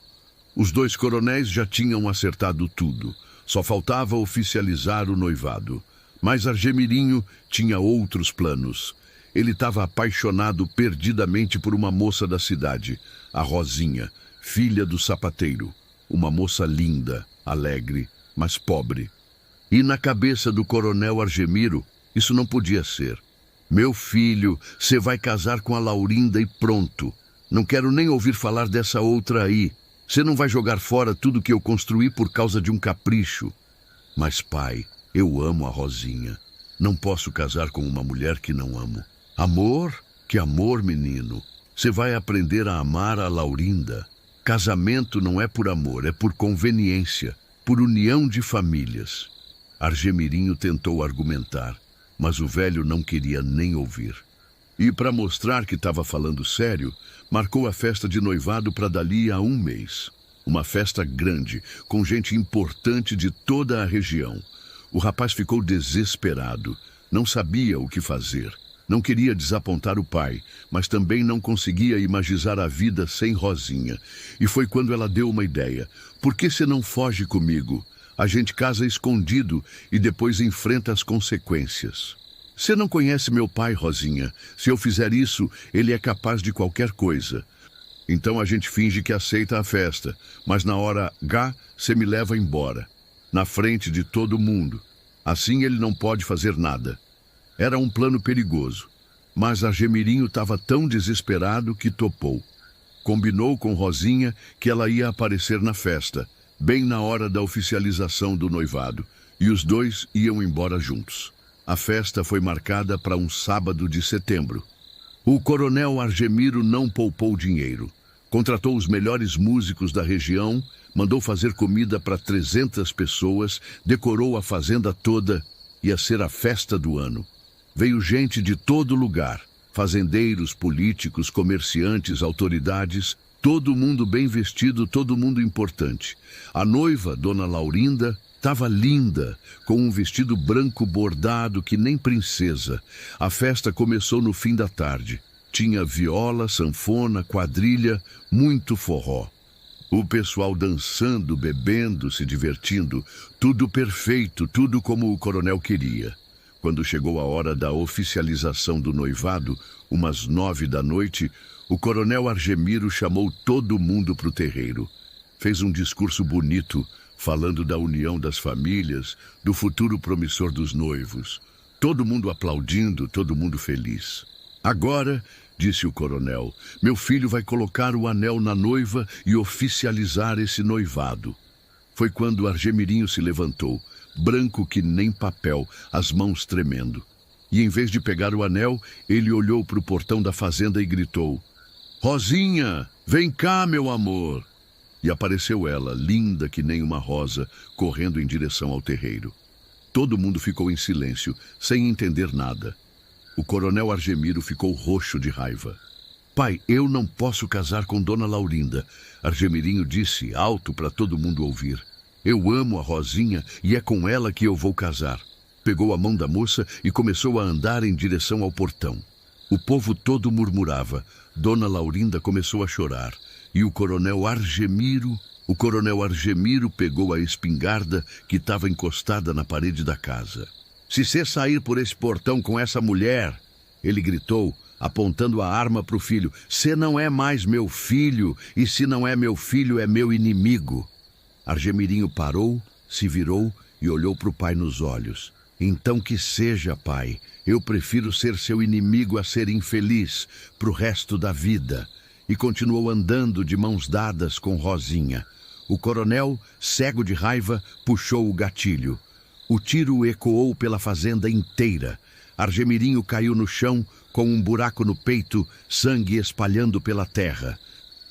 Os dois coronéis já tinham acertado tudo, só faltava oficializar o noivado. Mas Argemirinho tinha outros planos. Ele estava apaixonado perdidamente por uma moça da cidade, a Rosinha, filha do sapateiro. Uma moça linda, alegre, mas pobre. E na cabeça do coronel Argemiro, isso não podia ser. Meu filho, você vai casar com a Laurinda e pronto. Não quero nem ouvir falar dessa outra aí. Você não vai jogar fora tudo que eu construí por causa de um capricho. Mas, pai, eu amo a Rosinha. Não posso casar com uma mulher que não amo. Amor? Que amor, menino. Você vai aprender a amar a Laurinda. Casamento não é por amor, é por conveniência, por união de famílias. Argemirinho tentou argumentar, mas o velho não queria nem ouvir. E para mostrar que estava falando sério, marcou a festa de noivado para dali a um mês. Uma festa grande, com gente importante de toda a região. O rapaz ficou desesperado, não sabia o que fazer. Não queria desapontar o pai, mas também não conseguia imaginar a vida sem Rosinha. E foi quando ela deu uma ideia. Por que você não foge comigo? A gente casa escondido e depois enfrenta as consequências. Você não conhece meu pai, Rosinha. Se eu fizer isso, ele é capaz de qualquer coisa. Então a gente finge que aceita a festa, mas na hora H, você me leva embora. Na frente de todo mundo. Assim ele não pode fazer nada. Era um plano perigoso, mas Argemirinho estava tão desesperado que topou. Combinou com Rosinha que ela ia aparecer na festa, bem na hora da oficialização do noivado, e os dois iam embora juntos. A festa foi marcada para um sábado de setembro. O coronel Argemiro não poupou dinheiro. Contratou os melhores músicos da região, mandou fazer comida para 300 pessoas, decorou a fazenda toda. Ia ser a festa do ano. Veio gente de todo lugar, fazendeiros, políticos, comerciantes, autoridades, todo mundo bem vestido, todo mundo importante. A noiva, Dona Laurinda, estava linda, com um vestido branco bordado que nem princesa. A festa começou no fim da tarde. Tinha viola, sanfona, quadrilha, muito forró. O pessoal dançando, bebendo, se divertindo, tudo perfeito, tudo como o coronel queria. Quando chegou a hora da oficialização do noivado, umas 9 da noite, o coronel Argemiro chamou todo mundo para o terreiro. Fez um discurso bonito, falando da união das famílias, do futuro promissor dos noivos. Todo mundo aplaudindo, todo mundo feliz. Agora, disse o coronel, meu filho vai colocar o anel na noiva e oficializar esse noivado. Foi quando Argemirinho se levantou, branco que nem papel, as mãos tremendo. E em vez de pegar o anel, ele olhou para o portão da fazenda e gritou: Rosinha, vem cá, meu amor! E apareceu ela, linda que nem uma rosa, correndo em direção ao terreiro. Todo mundo ficou em silêncio, sem entender nada. O coronel Argemiro ficou roxo de raiva. Pai, eu não posso casar com Dona Laurinda, Argemirinho disse, alto para todo mundo ouvir. Eu amo a Rosinha e é com ela que eu vou casar. Pegou a mão da moça e começou a andar em direção ao portão. O povo todo murmurava. Dona Laurinda começou a chorar. E o coronel Argemiro pegou a espingarda que estava encostada na parede da casa. Se você sair por esse portão com essa mulher, ele gritou, apontando a arma para o filho. "Cê não é mais meu filho, e se não é meu filho, é meu inimigo." Argemirinho parou, se virou e olhou para o pai nos olhos. "Então que seja, pai. Eu prefiro ser seu inimigo a ser infeliz pro resto da vida." E continuou andando de mãos dadas com Rosinha. O coronel, cego de raiva, puxou o gatilho. O tiro ecoou pela fazenda inteira. Argemirinho caiu no chão com um buraco no peito, sangue espalhando pela terra.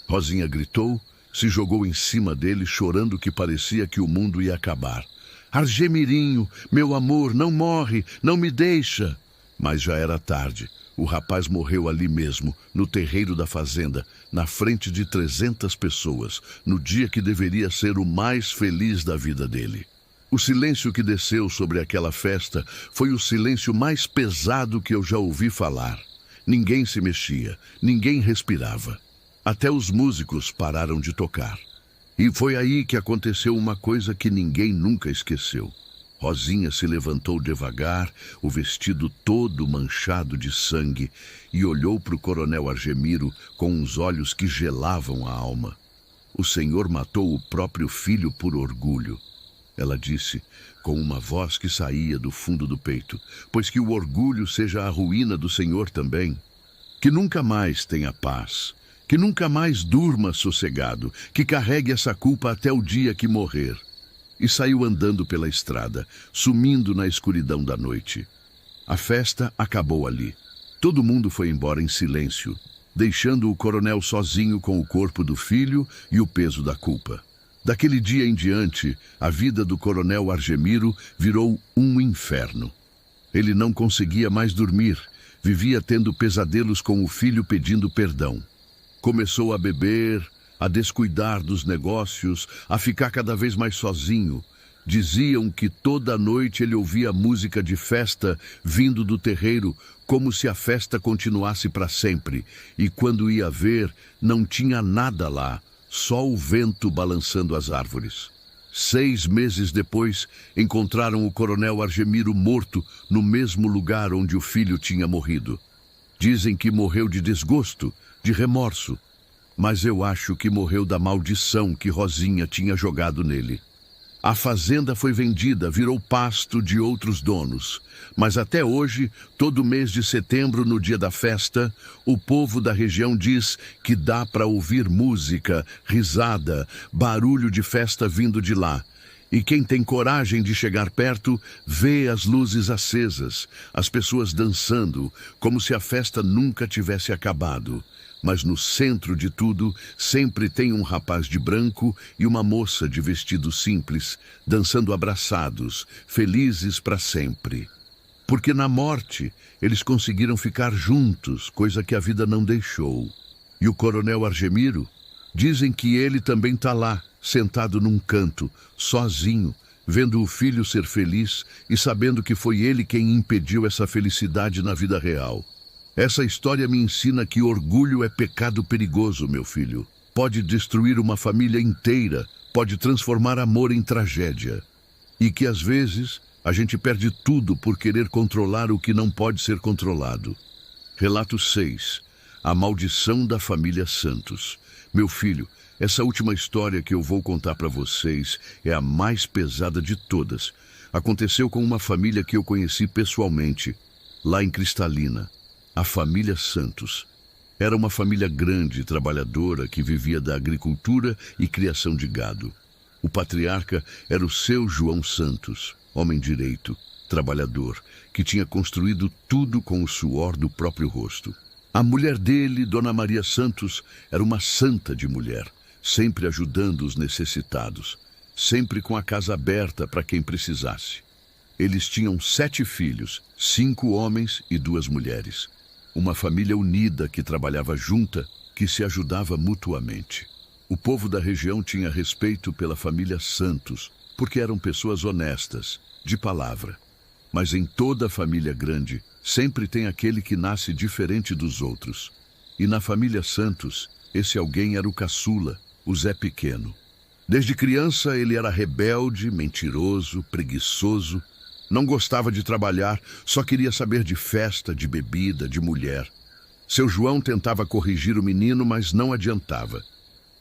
Rosinha gritou, se jogou em cima dele, chorando que parecia que o mundo ia acabar. "Argemirinho, meu amor, não morre, não me deixa." Mas já era tarde. O rapaz morreu ali mesmo, no terreiro da fazenda, na frente de 300 pessoas, no dia que deveria ser o mais feliz da vida dele. O silêncio que desceu sobre aquela festa foi o silêncio mais pesado que eu já ouvi falar. Ninguém se mexia, ninguém respirava. Até os músicos pararam de tocar. E foi aí que aconteceu uma coisa que ninguém nunca esqueceu. Rosinha se levantou devagar, o vestido todo manchado de sangue, e olhou para o coronel Argemiro com uns olhos que gelavam a alma. "O senhor matou o próprio filho por orgulho," ela disse, com uma voz que saía do fundo do peito. "Pois que o orgulho seja a ruína do senhor também. Que nunca mais tenha paz, que nunca mais durma sossegado, que carregue essa culpa até o dia que morrer." E saiu andando pela estrada, sumindo na escuridão da noite. A festa acabou ali. Todo mundo foi embora em silêncio, deixando o coronel sozinho com o corpo do filho e o peso da culpa. Daquele dia em diante, a vida do coronel Argemiro virou um inferno. Ele não conseguia mais dormir, vivia tendo pesadelos com o filho pedindo perdão. Começou a beber, a descuidar dos negócios, a ficar cada vez mais sozinho. Diziam que toda noite ele ouvia música de festa vindo do terreiro, como se a festa continuasse para sempre, e quando ia ver, não tinha nada lá, só o vento balançando as árvores. 6 meses depois, encontraram o coronel Argemiro morto no mesmo lugar onde o filho tinha morrido. Dizem que morreu de desgosto, de remorso, mas eu acho que morreu da maldição que Rosinha tinha jogado nele. A fazenda foi vendida, virou pasto de outros donos. Mas até hoje, todo mês de setembro, no dia da festa, o povo da região diz que dá para ouvir música, risada, barulho de festa vindo de lá. E quem tem coragem de chegar perto, vê as luzes acesas, as pessoas dançando, como se a festa nunca tivesse acabado. Mas no centro de tudo, sempre tem um rapaz de branco e uma moça de vestido simples, dançando abraçados, felizes para sempre. Porque na morte, eles conseguiram ficar juntos, coisa que a vida não deixou. E o coronel Argemiro? Dizem que ele também está lá, sentado num canto, sozinho, vendo o filho ser feliz e sabendo que foi ele quem impediu essa felicidade na vida real. Essa história me ensina que orgulho é pecado perigoso, meu filho. Pode destruir uma família inteira, pode transformar amor em tragédia. E que às vezes a gente perde tudo por querer controlar o que não pode ser controlado. Relato 6. A maldição da família Santos. Meu filho, essa última história que eu vou contar para vocês é a mais pesada de todas. Aconteceu com uma família que eu conheci pessoalmente, lá em Cristalina. A família Santos. Era uma família grande e trabalhadora que vivia da agricultura e criação de gado. O patriarca era o seu João Santos, homem direito, trabalhador, que tinha construído tudo com o suor do próprio rosto. A mulher dele, Dona Maria Santos, era uma santa de mulher, sempre ajudando os necessitados, sempre com a casa aberta para quem precisasse. Eles tinham 7 filhos, 5 homens e 2 mulheres. Uma família unida que trabalhava junta, que se ajudava mutuamente. O povo da região tinha respeito pela família Santos, porque eram pessoas honestas, de palavra. Mas em toda família grande, sempre tem aquele que nasce diferente dos outros. E na família Santos, esse alguém era o caçula, o Zé Pequeno. Desde criança ele era rebelde, mentiroso, preguiçoso. Não gostava de trabalhar, só queria saber de festa, de bebida, de mulher. Seu João tentava corrigir o menino, mas não adiantava.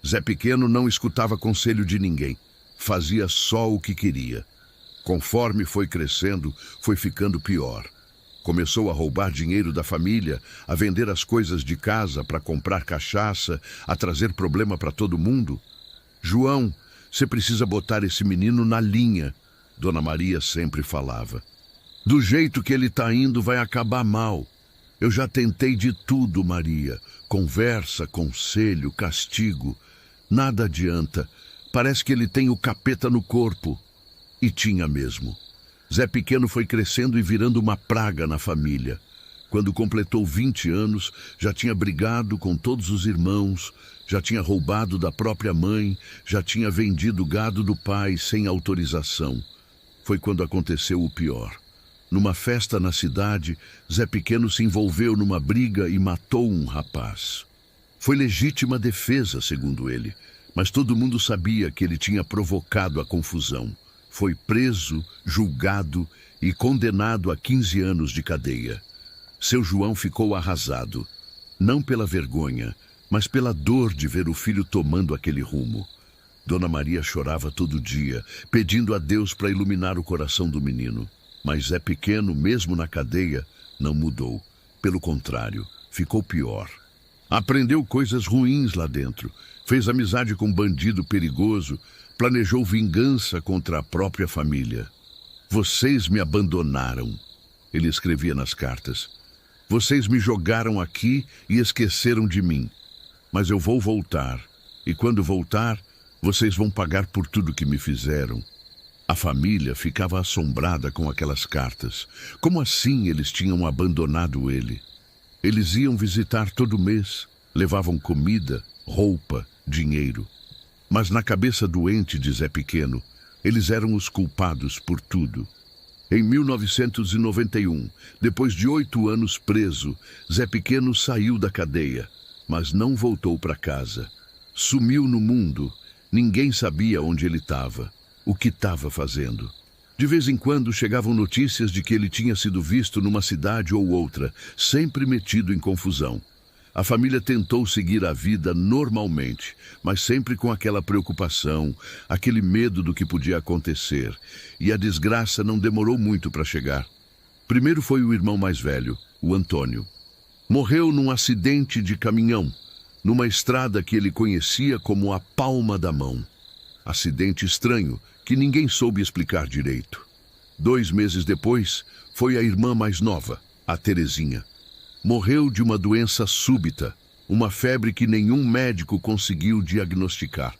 Zé Pequeno não escutava conselho de ninguém. Fazia só o que queria. Conforme foi crescendo, foi ficando pior. Começou a roubar dinheiro da família, a vender as coisas de casa para comprar cachaça, a trazer problema para todo mundo. João, você precisa botar esse menino na linha, Dona Maria sempre falava. Do jeito que ele está indo, vai acabar mal. Eu já tentei de tudo, Maria. Conversa, conselho, castigo. Nada adianta. Parece que ele tem o capeta no corpo. E tinha mesmo. Zé Pequeno foi crescendo e virando uma praga na família. Quando completou 20 anos, já tinha brigado com todos os irmãos, já tinha roubado da própria mãe, já tinha vendido gado do pai sem autorização. Foi quando aconteceu o pior. Numa festa na cidade, Zé Pequeno se envolveu numa briga e matou um rapaz. Foi legítima defesa, segundo ele, mas todo mundo sabia que ele tinha provocado a confusão. Foi preso, julgado e condenado a 15 anos de cadeia. Seu João ficou arrasado, não pela vergonha, mas pela dor de ver o filho tomando aquele rumo. Dona Maria chorava todo dia, pedindo a Deus para iluminar o coração do menino. Mas Zé Pequeno, mesmo na cadeia, não mudou. Pelo contrário, ficou pior. Aprendeu coisas ruins lá dentro, fez amizade com um bandido perigoso, planejou vingança contra a própria família. Vocês me abandonaram, ele escrevia nas cartas. Vocês me jogaram aqui e esqueceram de mim. Mas eu vou voltar, e quando voltar, vocês vão pagar por tudo que me fizeram. A família ficava assombrada com aquelas cartas. Como assim eles tinham abandonado ele? Eles iam visitar todo mês, levavam comida, roupa, dinheiro. Mas na cabeça doente de Zé Pequeno, eles eram os culpados por tudo. Em 1991, depois de 8 anos preso, Zé Pequeno saiu da cadeia, mas não voltou para casa. Sumiu no mundo, ninguém sabia onde ele estava, o que estava fazendo. De vez em quando chegavam notícias de que ele tinha sido visto numa cidade ou outra, sempre metido em confusão. A família tentou seguir a vida normalmente, mas sempre com aquela preocupação, aquele medo do que podia acontecer. E a desgraça não demorou muito para chegar. Primeiro foi o irmão mais velho, o Antônio. Morreu num acidente de caminhão, numa estrada que ele conhecia como a palma da mão. Acidente estranho, que ninguém soube explicar direito. 2 meses depois, foi a irmã mais nova, a Terezinha. Morreu de uma doença súbita, uma febre que nenhum médico conseguiu diagnosticar.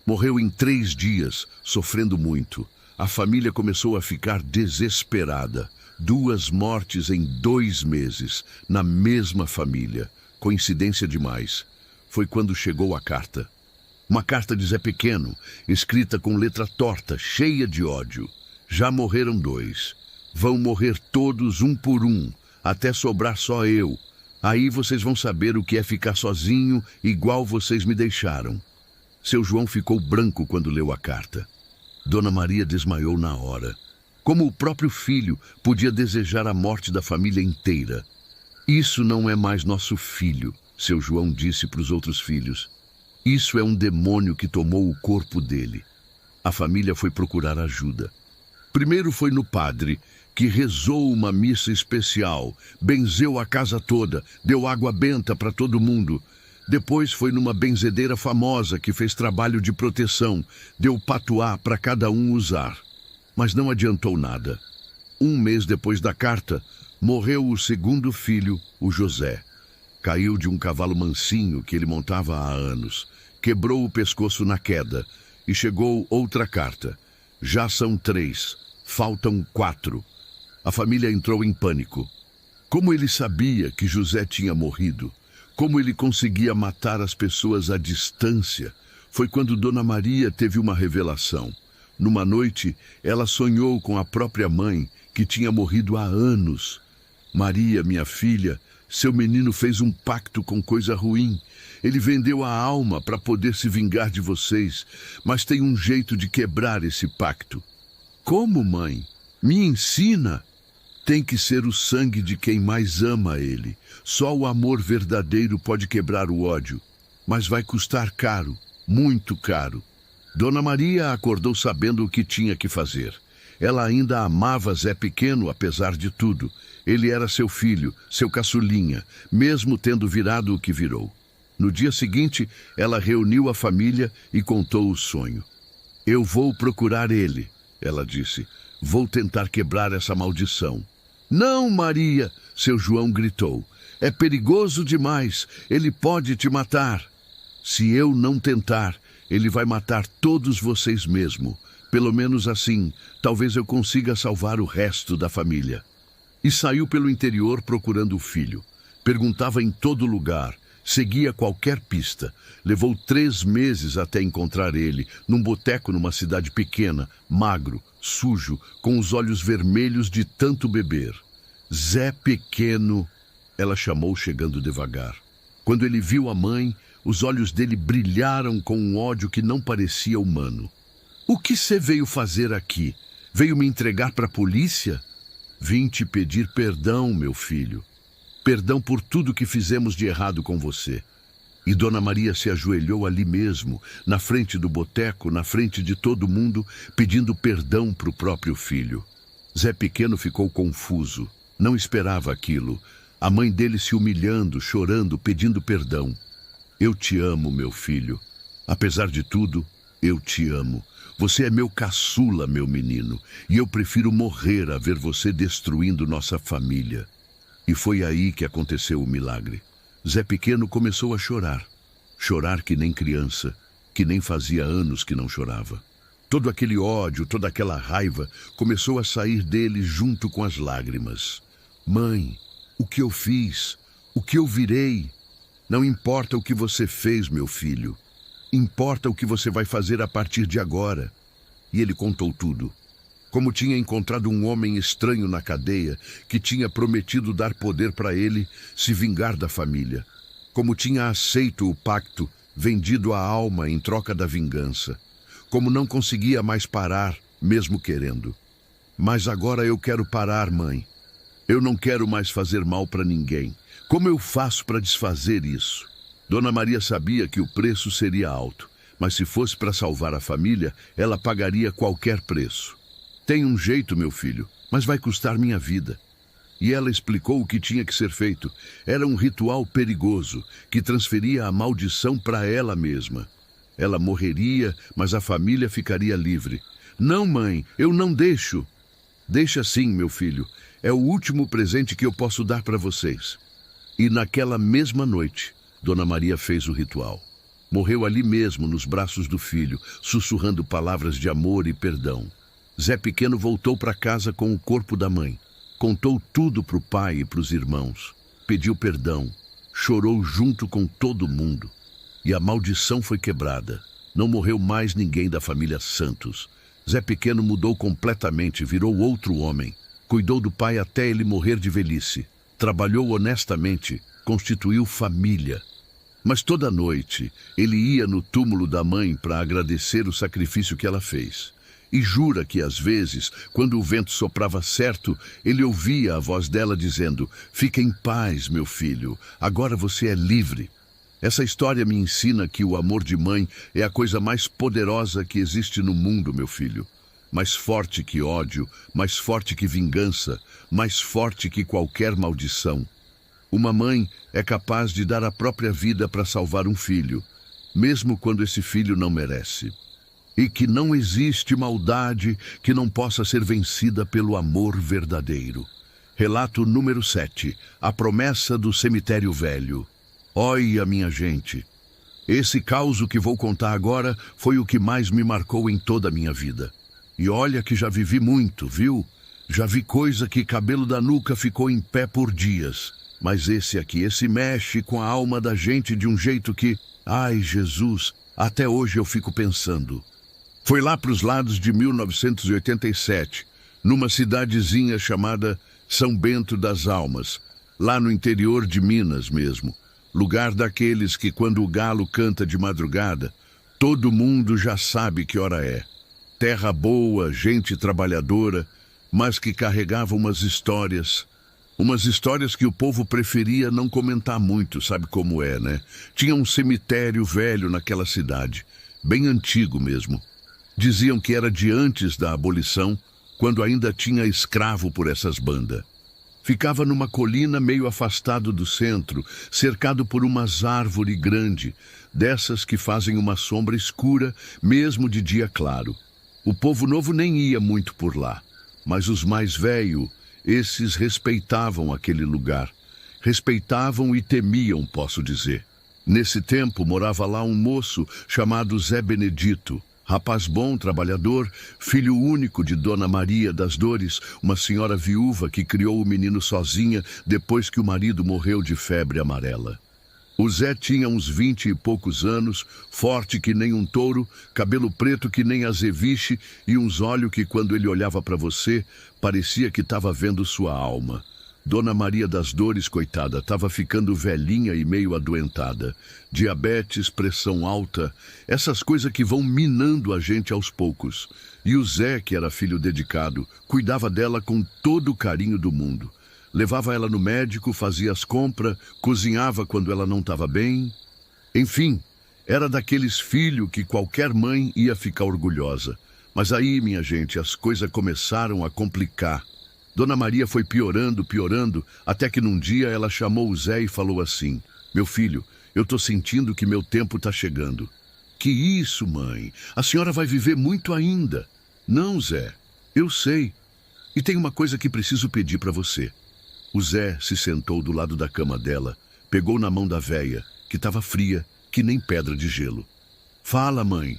Morreu em 3 dias, sofrendo muito. A família começou a ficar desesperada. 2 mortes em 2 meses, na mesma família. Coincidência demais. Foi quando chegou a carta. Uma carta de Zé Pequeno, escrita com letra torta, cheia de ódio. Já morreram 2. Vão morrer todos um por um, até sobrar só eu. Aí vocês vão saber o que é ficar sozinho, igual vocês me deixaram. Seu João ficou branco quando leu a carta. Dona Maria desmaiou na hora. Como o próprio filho podia desejar a morte da família inteira. Isso não é mais nosso filho, seu João disse para os outros filhos. Isso é um demônio que tomou o corpo dele. A família foi procurar ajuda. Primeiro foi no padre, que rezou uma missa especial, benzeu a casa toda, deu água benta para todo mundo. Depois foi numa benzedeira famosa que fez trabalho de proteção, deu patuá para cada um usar. Mas não adiantou nada. 1 mês depois da carta, morreu o 2º filho, o José. Caiu de um cavalo mansinho que ele montava há anos. Quebrou o pescoço na queda e chegou outra carta. Já são 3, faltam 4. A família entrou em pânico. Como ele sabia que José tinha morrido? Como ele conseguia matar as pessoas à distância? Foi quando Dona Maria teve uma revelação. Numa noite, ela sonhou com a própria mãe, que tinha morrido há anos. Maria, minha filha, seu menino fez um pacto com coisa ruim. Ele vendeu a alma para poder se vingar de vocês, mas tem um jeito de quebrar esse pacto. Como, mãe? Me ensina. Tem que ser o sangue de quem mais ama ele. Só o amor verdadeiro pode quebrar o ódio. Mas vai custar caro, muito caro. Dona Maria acordou sabendo o que tinha que fazer. Ela ainda amava Zé Pequeno, apesar de tudo. Ele era seu filho, seu caçulinha, mesmo tendo virado o que virou. No dia seguinte, ela reuniu a família e contou o sonho. Eu vou procurar ele, ela disse. Vou tentar quebrar essa maldição. Não, Maria, seu João gritou. É perigoso demais. Ele pode te matar. Se eu não tentar, ele vai matar todos vocês mesmo. Pelo menos assim, talvez eu consiga salvar o resto da família. E saiu pelo interior procurando o filho. Perguntava em todo lugar. Seguia qualquer pista. Levou 3 meses até encontrar ele, num boteco numa cidade pequena, magro, sujo, com os olhos vermelhos de tanto beber. Zé Pequeno, ela chamou chegando devagar. Quando ele viu a mãe, os olhos dele brilharam com um ódio que não parecia humano. O que você veio fazer aqui? Veio me entregar para a polícia? Vim te pedir perdão, meu filho. Perdão por tudo que fizemos de errado com você. E Dona Maria se ajoelhou ali mesmo, na frente do boteco, na frente de todo mundo, pedindo perdão para o próprio filho. Zé Pequeno ficou confuso. Não esperava aquilo. A mãe dele se humilhando, chorando, pedindo perdão. Eu te amo, meu filho. Apesar de tudo, eu te amo. Você é meu caçula, meu menino, e eu prefiro morrer a ver você destruindo nossa família. E foi aí que aconteceu o milagre. Zé Pequeno começou a chorar. Chorar que nem criança, que nem fazia anos que não chorava. Todo aquele ódio, toda aquela raiva começou a sair dele junto com as lágrimas. Mãe, o que eu fiz? O que eu virei? Não importa o que você fez, meu filho. Importa o que você vai fazer a partir de agora. E ele contou tudo. Como tinha encontrado um homem estranho na cadeia, que tinha prometido dar poder para ele se vingar da família. Como tinha aceito o pacto, vendido a alma em troca da vingança. Como não conseguia mais parar, mesmo querendo. Mas agora eu quero parar, mãe. Eu não quero mais fazer mal para ninguém. Como eu faço para desfazer isso? Dona Maria sabia que o preço seria alto, mas se fosse para salvar a família, ela pagaria qualquer preço. Tem um jeito, meu filho, mas vai custar minha vida. E ela explicou o que tinha que ser feito. Era um ritual perigoso, que transferia a maldição para ela mesma. Ela morreria, mas a família ficaria livre. Não, mãe, eu não deixo. Deixa sim, meu filho. É o último presente que eu posso dar para vocês. E naquela mesma noite, Dona Maria fez o ritual. Morreu ali mesmo, nos braços do filho, sussurrando palavras de amor e perdão. Zé Pequeno voltou para casa com o corpo da mãe. Contou tudo para o pai e para os irmãos. Pediu perdão. Chorou junto com todo mundo. E a maldição foi quebrada. Não morreu mais ninguém da família Santos. Zé Pequeno mudou completamente, virou outro homem. Cuidou do pai até ele morrer de velhice. Trabalhou honestamente, constituiu família. Mas toda noite ele ia no túmulo da mãe para agradecer o sacrifício que ela fez. E jura que às vezes, quando o vento soprava certo, ele ouvia a voz dela dizendo: "Fica em paz, meu filho, agora você é livre." Essa história me ensina que o amor de mãe é a coisa mais poderosa que existe no mundo, meu filho. Mais forte que ódio, mais forte que vingança, mais forte que qualquer maldição. Uma mãe é capaz de dar a própria vida para salvar um filho, mesmo quando esse filho não merece. E que não existe maldade que não possa ser vencida pelo amor verdadeiro. Relato número 7. A promessa do cemitério velho. Olha, minha gente, esse caos que vou contar agora foi o que mais me marcou em toda a minha vida. E olha que já vivi muito, viu? Já vi coisa que cabelo da nuca ficou em pé por dias. Mas esse aqui, esse mexe com a alma da gente de um jeito que... Ai, Jesus, até hoje eu fico pensando. Foi lá para os lados de 1987, numa cidadezinha chamada São Bento das Almas, lá no interior de Minas mesmo. Lugar daqueles que quando o galo canta de madrugada, todo mundo já sabe que hora é. Terra boa, gente trabalhadora, mas que carregava umas histórias que o povo preferia não comentar muito, sabe como é, né? Tinha um cemitério velho naquela cidade, bem antigo mesmo. Diziam que era de antes da abolição, quando ainda tinha escravo por essas bandas. Ficava numa colina meio afastado do centro, cercado por umas árvores grandes, dessas que fazem uma sombra escura, mesmo de dia claro. O povo novo nem ia muito por lá, mas os mais velhos, esses respeitavam aquele lugar. Respeitavam e temiam, posso dizer. Nesse tempo morava lá um moço chamado Zé Benedito. Rapaz bom, trabalhador, filho único de Dona Maria das Dores, uma senhora viúva que criou o menino sozinha depois que o marido morreu de febre amarela. O Zé tinha uns 20 e poucos anos, forte que nem um touro, cabelo preto que nem azeviche e uns olhos que, quando ele olhava para você, parecia que estava vendo sua alma. Dona Maria das Dores, coitada, estava ficando velhinha e meio adoentada. Diabetes, pressão alta, essas coisas que vão minando a gente aos poucos. E o Zé, que era filho dedicado, cuidava dela com todo o carinho do mundo. Levava ela no médico, fazia as compras, cozinhava quando ela não estava bem. Enfim, era daqueles filhos que qualquer mãe ia ficar orgulhosa. Mas aí, minha gente, as coisas começaram a complicar. Dona Maria foi piorando, até que num dia ela chamou o Zé e falou assim: "Meu filho, eu tô sentindo que meu tempo tá chegando." "Que isso, mãe? A senhora vai viver muito ainda." "Não, Zé, eu sei. E tem uma coisa que preciso pedir para você." O Zé se sentou do lado da cama dela, pegou na mão da véia, que estava fria, que nem pedra de gelo. "Fala, mãe.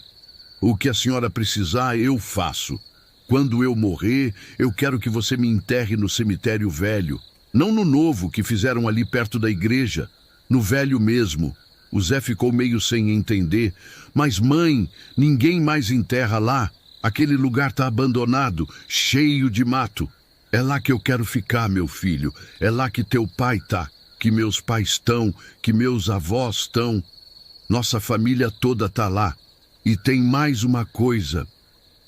O que a senhora precisar, eu faço. Quando eu morrer, eu quero que você me enterre no cemitério velho. Não no novo que fizeram ali perto da igreja, no velho mesmo." O Zé ficou meio sem entender. "Mas, mãe, ninguém mais enterra lá. Aquele lugar está abandonado, cheio de mato." "É lá que eu quero ficar, meu filho. É lá que teu pai tá, que meus pais estão, que meus avós estão. Nossa família toda tá lá. E tem mais uma coisa."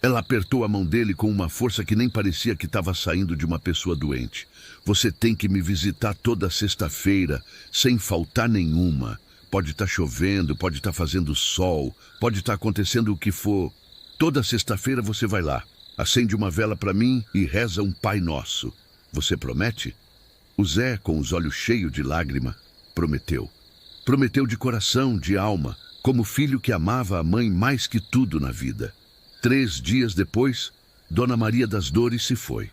Ela apertou a mão dele com uma força que nem parecia que estava saindo de uma pessoa doente. "Você tem que me visitar toda sexta-feira, sem faltar nenhuma. Pode estar chovendo, pode estar fazendo sol, pode estar acontecendo o que for. Toda sexta-feira você vai lá, acende uma vela para mim e reza um Pai Nosso. Você promete?" O Zé, com os olhos cheios de lágrima, prometeu. Prometeu de coração, de alma, como filho que amava a mãe mais que tudo na vida. 3 dias depois, Dona Maria das Dores se foi.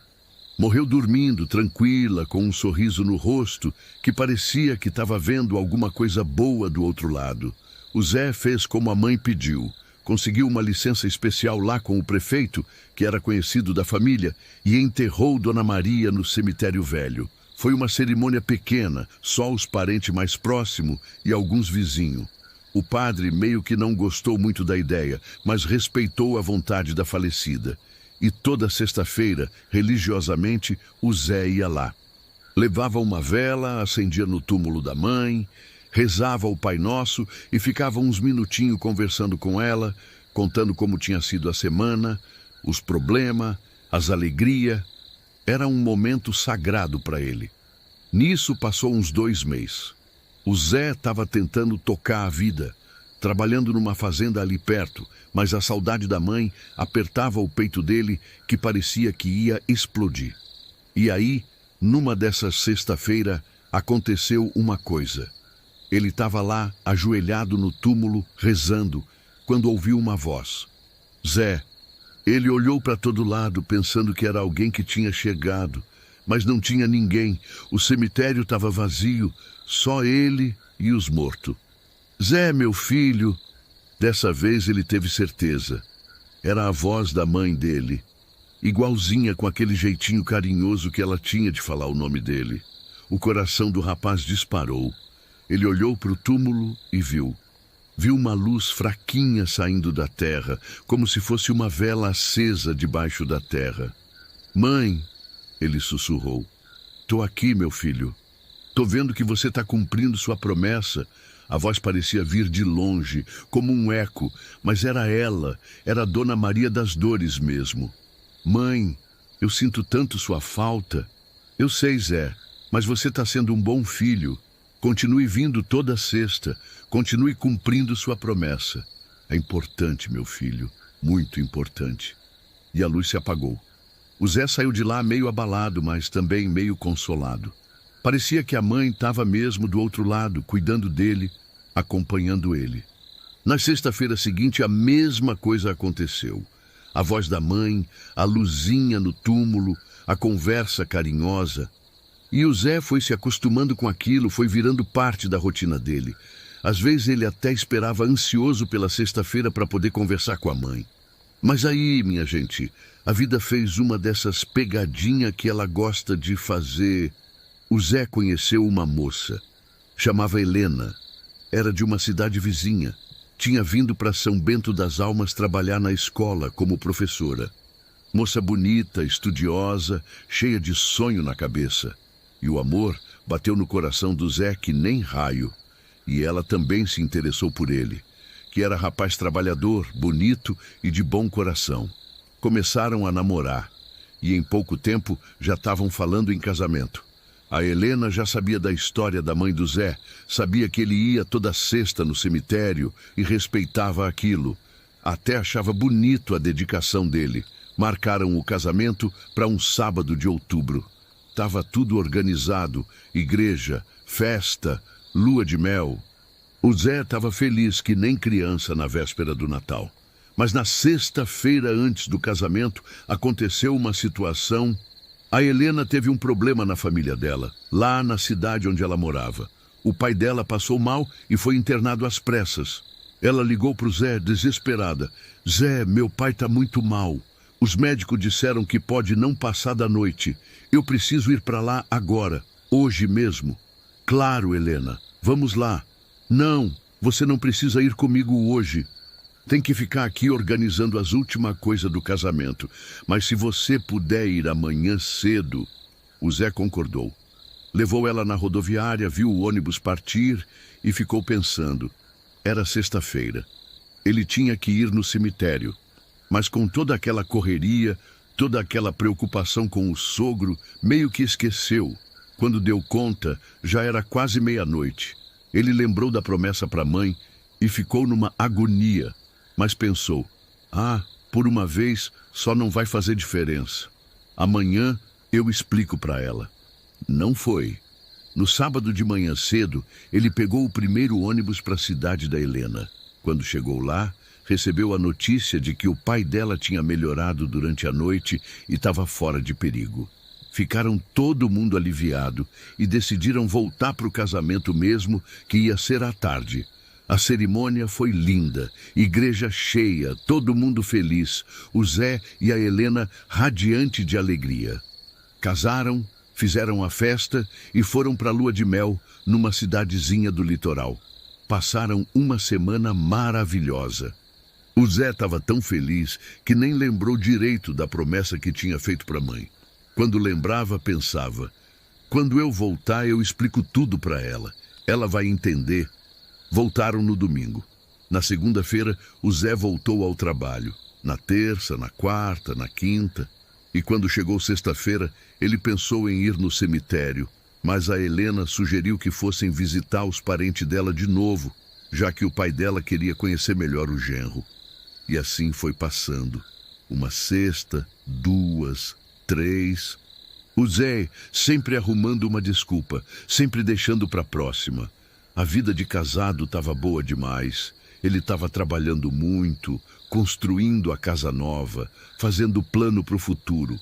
Morreu dormindo, tranquila, com um sorriso no rosto, que parecia que estava vendo alguma coisa boa do outro lado. O Zé fez como a mãe pediu. Conseguiu uma licença especial lá com o prefeito, que era conhecido da família, e enterrou Dona Maria no cemitério velho. Foi uma cerimônia pequena, só os parentes mais próximos e alguns vizinhos. O padre meio que não gostou muito da ideia, mas respeitou a vontade da falecida. E toda sexta-feira, religiosamente, o Zé ia lá. Levava uma vela, acendia no túmulo da mãe, rezava o Pai Nosso e ficava uns minutinhos conversando com ela, contando como tinha sido a semana, os problemas, as alegrias. Era um momento sagrado para ele. Nisso passou uns 2 meses. O Zé estava tentando tocar a vida, trabalhando numa fazenda ali perto, mas a saudade da mãe apertava o peito dele, que parecia que ia explodir. E aí, numa dessas sexta-feira, aconteceu uma coisa. Ele estava lá, ajoelhado no túmulo, rezando, quando ouviu uma voz. "Zé." Ele olhou para todo lado, pensando que era alguém que tinha chegado, mas não tinha ninguém. O cemitério estava vazio, só ele e os mortos. "Zé, meu filho." Dessa vez ele teve certeza. Era a voz da mãe dele, igualzinha, com aquele jeitinho carinhoso que ela tinha de falar o nome dele. O coração do rapaz disparou. Ele olhou para o túmulo e viu. Viu uma luz fraquinha saindo da terra, como se fosse uma vela acesa debaixo da terra. "Mãe," ele sussurrou. "Tô aqui, meu filho. Tô vendo que você está cumprindo sua promessa." A voz parecia vir de longe, como um eco, mas era ela, era Dona Maria das Dores mesmo. "Mãe, Eu sinto tanto sua falta. Eu sei, Zé, mas você está sendo um bom filho. Continue vindo toda sexta. Continue cumprindo sua promessa. É importante, meu filho, muito importante. E a luz se apagou. O Zé saiu de lá meio abalado, mas também meio consolado. Parecia que a mãe estava mesmo do outro lado, cuidando dele, acompanhando ele. Na sexta-feira seguinte, a mesma coisa aconteceu. A voz da mãe, a luzinha no túmulo, a conversa carinhosa. E o Zé foi se acostumando com aquilo, foi virando parte da rotina dele. Às vezes ele até esperava ansioso pela sexta-feira para poder conversar com a mãe. Mas aí, minha gente, a vida fez uma dessas pegadinhas que ela gosta de fazer. O Zé conheceu uma moça. Chamava Helena. Era de uma cidade vizinha. Tinha vindo para São Bento das Almas trabalhar na escola como professora. Moça bonita, estudiosa, cheia de sonho na cabeça. E o amor bateu no coração do Zé que nem raio. E ela também se interessou por ele, que era rapaz trabalhador, bonito e de bom coração. Começaram a namorar e em pouco tempo já estavam falando em casamento. A Helena já sabia da história da mãe do Zé, sabia que ele ia toda sexta no cemitério e respeitava aquilo. Até achava bonito a dedicação dele. Marcaram o casamento para um sábado de outubro. Estava tudo organizado, igreja, festa, lua de mel. O Zé estava feliz que nem criança na véspera do Natal. Mas na sexta-feira antes do casamento aconteceu uma situação. A Helena teve um problema na família dela, lá na cidade onde ela morava. O pai dela passou mal e foi internado às pressas. Ela ligou para o Zé desesperada. Zé, meu pai está muito mal. Os médicos disseram que pode não passar da noite. Eu preciso ir para lá agora, hoje mesmo. Claro, Helena, vamos lá. Não, você não precisa ir comigo hoje. Tem que ficar aqui organizando as últimas coisas do casamento. Mas se você puder ir amanhã cedo... O Zé concordou. Levou ela na rodoviária, viu o ônibus partir e ficou pensando. Era sexta-feira. Ele tinha que ir no cemitério. Mas com toda aquela correria, toda aquela preocupação com o sogro, meio que esqueceu. Quando deu conta, já era quase meia-noite. Ele lembrou da promessa para a mãe e ficou numa agonia. Mas pensou, por uma vez só não vai fazer diferença. Amanhã eu explico para ela. Não foi. No sábado de manhã cedo, ele pegou o primeiro ônibus para a cidade da Helena. Quando chegou lá, recebeu a notícia de que o pai dela tinha melhorado durante a noite e estava fora de perigo. Ficaram todo mundo aliviado e decidiram voltar para o casamento mesmo, que ia ser à tarde. A cerimônia foi linda, igreja cheia, todo mundo feliz, o Zé e a Helena radiante de alegria. Casaram, fizeram a festa e foram para a lua de mel numa cidadezinha do litoral. Passaram uma semana maravilhosa. O Zé estava tão feliz que nem lembrou direito da promessa que tinha feito para a mãe. Quando lembrava, pensava, quando eu voltar eu explico tudo para ela. Ela vai entender. Voltaram no domingo. Na segunda-feira, o Zé voltou ao trabalho. Na terça, na quarta, na quinta. E quando chegou sexta-feira, ele pensou em ir no cemitério. Mas a Helena sugeriu que fossem visitar os parentes dela de novo, já que o pai dela queria conhecer melhor o genro. E assim foi passando. Uma sexta, duas, três. O Zé sempre arrumando uma desculpa, sempre deixando para a próxima. A vida de casado estava boa demais. Ele estava trabalhando muito, construindo a casa nova, fazendo plano para o futuro.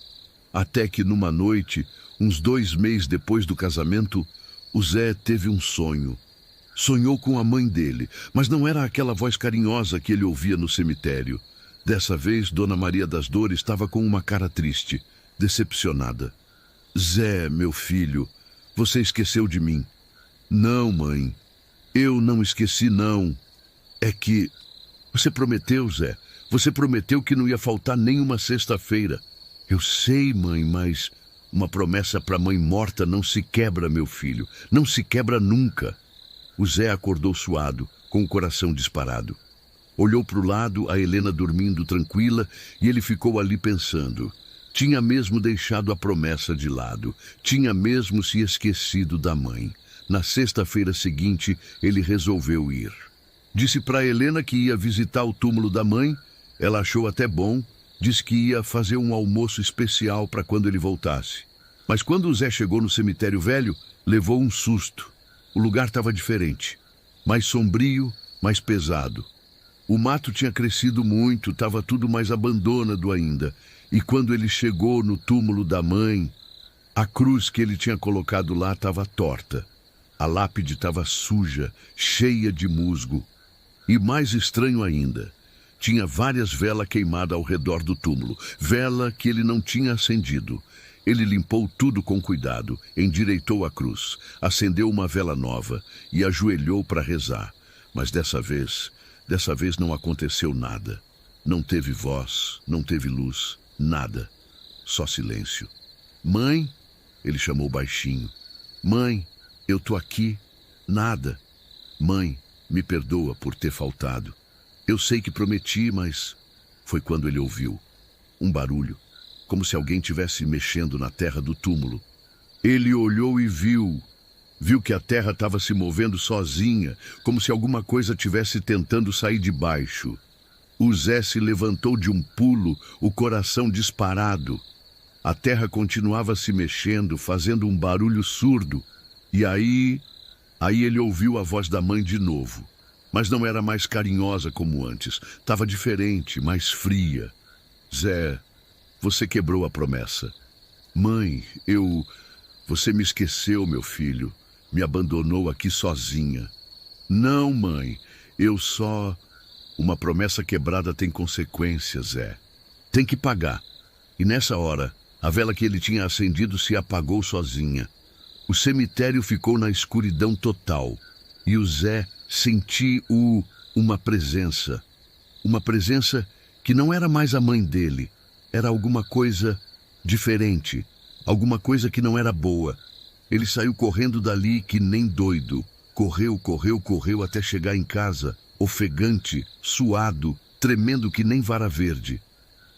Até que numa noite, uns 2 meses depois do casamento, o Zé teve um sonho. Sonhou com a mãe dele, mas não era aquela voz carinhosa que ele ouvia no cemitério. Dessa vez, Dona Maria das Dores estava com uma cara triste, decepcionada. Zé, meu filho, você esqueceu de mim. Não, mãe, eu não esqueci, não. É que... Você prometeu, Zé. Você prometeu que não ia faltar nenhuma sexta-feira. Eu sei, mãe, mas uma promessa para mãe morta não se quebra, meu filho. Não se quebra nunca. O Zé acordou suado, com o coração disparado. Olhou para o lado, a Helena dormindo tranquila, e ele ficou ali pensando. Tinha mesmo deixado a promessa de lado. Tinha mesmo se esquecido da mãe. Na sexta-feira seguinte, ele resolveu ir. Disse para Helena que ia visitar o túmulo da mãe. Ela achou até bom. Disse que ia fazer um almoço especial para quando ele voltasse. Mas quando o Zé chegou no cemitério velho, levou um susto. O lugar estava diferente. Mais sombrio, mais pesado. O mato tinha crescido muito, estava tudo mais abandonado ainda. E quando ele chegou no túmulo da mãe, a cruz que ele tinha colocado lá estava torta. A lápide estava suja, cheia de musgo. E mais estranho ainda, tinha várias velas queimadas ao redor do túmulo, vela que ele não tinha acendido. Ele limpou tudo com cuidado, endireitou a cruz, acendeu uma vela nova e ajoelhou para rezar. Mas dessa vez não aconteceu nada. Não teve voz, não teve luz, nada. Só silêncio. Mãe, ele chamou baixinho. Mãe, eu tô aqui. Nada. Mãe, me perdoa por ter faltado. Eu sei que prometi, mas... Foi quando ele ouviu um barulho, como se alguém tivesse mexendo na terra do túmulo. Ele olhou e viu que a terra estava se movendo sozinha, como se alguma coisa tivesse tentando sair de baixo. O Zé se levantou de um pulo, o coração disparado. A terra continuava se mexendo, fazendo um barulho surdo. E aí ele ouviu a voz da mãe de novo. Mas não era mais carinhosa como antes. Estava diferente, mais fria. Zé, você quebrou a promessa. Mãe, Você me esqueceu, meu filho. Me abandonou aqui sozinha. Não, mãe. Uma promessa quebrada tem consequências, Zé. Tem que pagar. E nessa hora, a vela que ele tinha acendido se apagou sozinha. O cemitério ficou na escuridão total. E o Zé sentiu uma presença. Uma presença que não era mais a mãe dele. Era alguma coisa diferente. Alguma coisa que não era boa. Ele saiu correndo dali que nem doido. Correu até chegar em casa, ofegante, suado, tremendo que nem vara verde.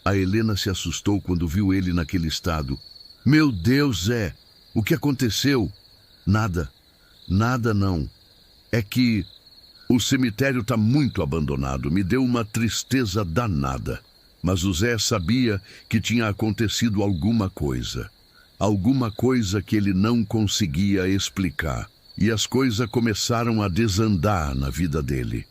A Helena se assustou quando viu ele naquele estado. Meu Deus, Zé, o que aconteceu? Nada não. É que o cemitério está muito abandonado, me deu uma tristeza danada. Mas o Zé sabia que tinha acontecido alguma coisa que ele não conseguia explicar. E as coisas começaram a desandar na vida dele.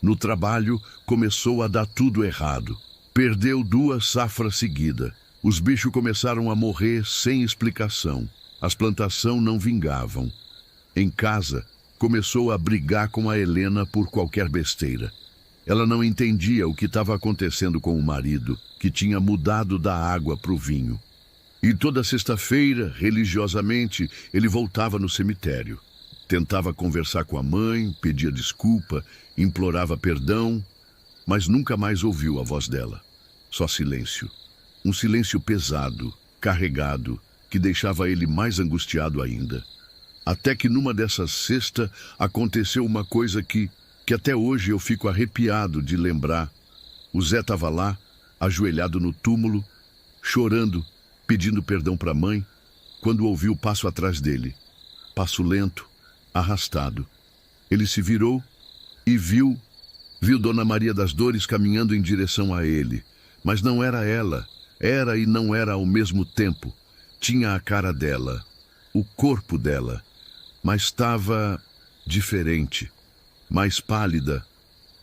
No trabalho, começou a dar tudo errado. Perdeu 2 safras seguidas. Os bichos começaram a morrer sem explicação. As plantações não vingavam. Em casa, começou a brigar com a Helena por qualquer besteira. Ela não entendia o que estava acontecendo com o marido, que tinha mudado da água para o vinho. E toda sexta-feira, religiosamente, ele voltava no cemitério. Tentava conversar com a mãe, pedia desculpa, implorava perdão, mas nunca mais ouviu a voz dela. Só silêncio. Um silêncio pesado, carregado, que deixava ele mais angustiado ainda. Até que numa dessas sextas aconteceu uma coisa que até hoje eu fico arrepiado de lembrar. O Zé estava lá, ajoelhado no túmulo, chorando, pedindo perdão para a mãe, quando ouviu o passo atrás dele. Passo lento, arrastado. Ele se virou e viu Dona Maria das Dores caminhando em direção a ele. Mas não era ela. Era e não era ao mesmo tempo. Tinha a cara dela, o corpo dela, mas estava diferente, mais pálida,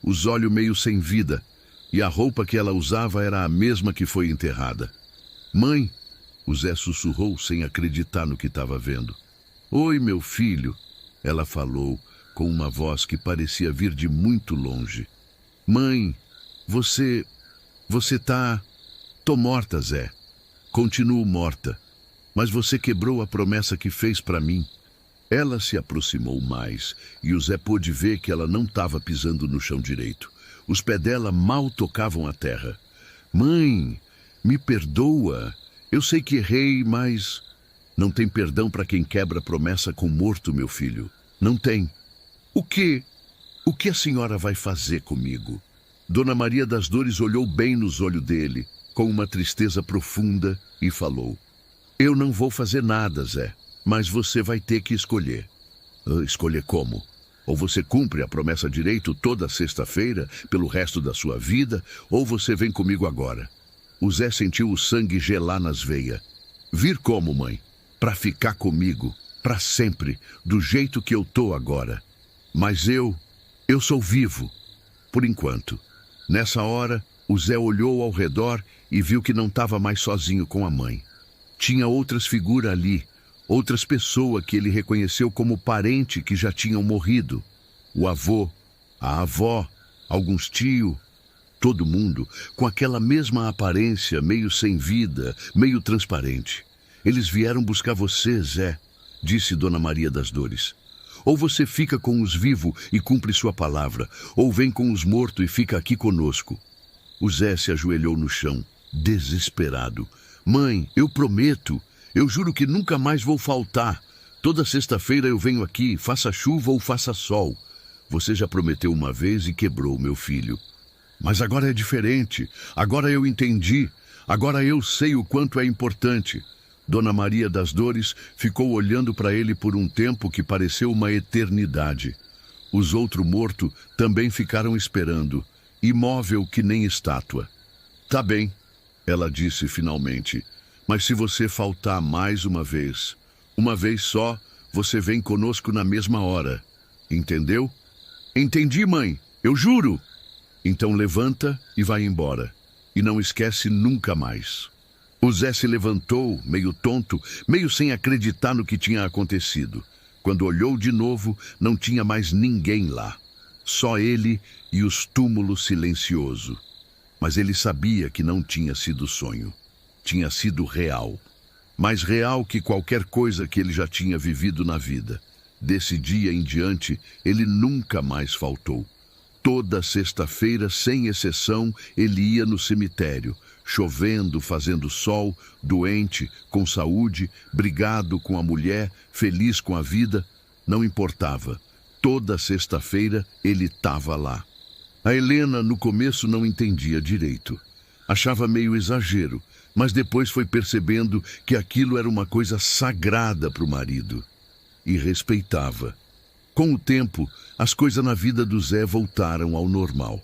os olhos meio sem vida, e a roupa que ela usava era a mesma que foi enterrada. Mãe, o Zé sussurrou sem acreditar no que estava vendo. Oi, meu filho, ela falou com uma voz que parecia vir de muito longe. Mãe, você tá... Tô morta, Zé. Continuo morta. Mas você quebrou a promessa que fez para mim. Ela se aproximou mais e o Zé pôde ver que ela não estava pisando no chão direito. Os pés dela mal tocavam a terra. Mãe, me perdoa. Eu sei que errei, mas... Não tem perdão para quem quebra promessa com morto, meu filho. Não tem. O que a senhora vai fazer comigo? Dona Maria das Dores olhou bem nos olhos dele, com uma tristeza profunda, e falou: eu não vou fazer nada, Zé, mas você vai ter que escolher. Escolher como? Ou você cumpre a promessa direito toda sexta-feira, pelo resto da sua vida, ou você vem comigo agora. O Zé sentiu o sangue gelar nas veias. Vir como, mãe? Para ficar comigo, para sempre, do jeito que eu tô agora. Mas eu sou vivo, por enquanto. Nessa hora, o Zé olhou ao redor e viu que não estava mais sozinho com a mãe. Tinha outras figuras ali, outras pessoas que ele reconheceu como parente que já tinham morrido. O avô, a avó, alguns tios, todo mundo com aquela mesma aparência, meio sem vida, meio transparente. Eles vieram buscar você, Zé, disse Dona Maria das Dores. Ou você fica com os vivos e cumpre sua palavra, ou vem com os mortos e fica aqui conosco. O Zé se ajoelhou no chão, desesperado. Mãe, eu prometo, eu juro que nunca mais vou faltar. Toda sexta-feira eu venho aqui, faça chuva ou faça sol. Você já prometeu uma vez e quebrou, meu filho. Mas agora é diferente, agora eu entendi, agora eu sei o quanto é importante. Dona Maria das Dores ficou olhando para ele por um tempo que pareceu uma eternidade. Os outros mortos também ficaram esperando, imóvel que nem estátua. Tá bem, ela disse finalmente, mas se você faltar mais uma vez só, você vem conosco na mesma hora. Entendeu? Entendi, mãe, eu juro. Então levanta e vai embora. E não esquece nunca mais. O Zé se levantou, meio tonto, meio sem acreditar no que tinha acontecido. Quando olhou de novo, não tinha mais ninguém lá. Só ele e os túmulos silenciosos. Mas ele sabia que não tinha sido sonho. Tinha sido real. Mais real que qualquer coisa que ele já tinha vivido na vida. Desse dia em diante, ele nunca mais faltou. Toda sexta-feira, sem exceção, ele ia no cemitério, chovendo, fazendo sol, doente, com saúde, brigado com a mulher, feliz com a vida, não importava. Toda sexta-feira ele estava lá. A Helena, no começo, não entendia direito. Achava meio exagero, mas depois foi percebendo que aquilo era uma coisa sagrada para o marido. E respeitava. Com o tempo, as coisas na vida do Zé voltaram ao normal.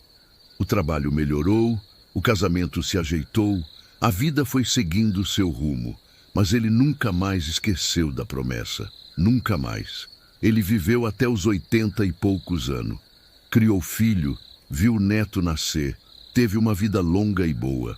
O trabalho melhorou, o casamento se ajeitou, a vida foi seguindo seu rumo, mas ele nunca mais esqueceu da promessa. Nunca mais. Ele viveu até os 80 e poucos anos. Criou filho, viu o neto nascer, teve uma vida longa e boa.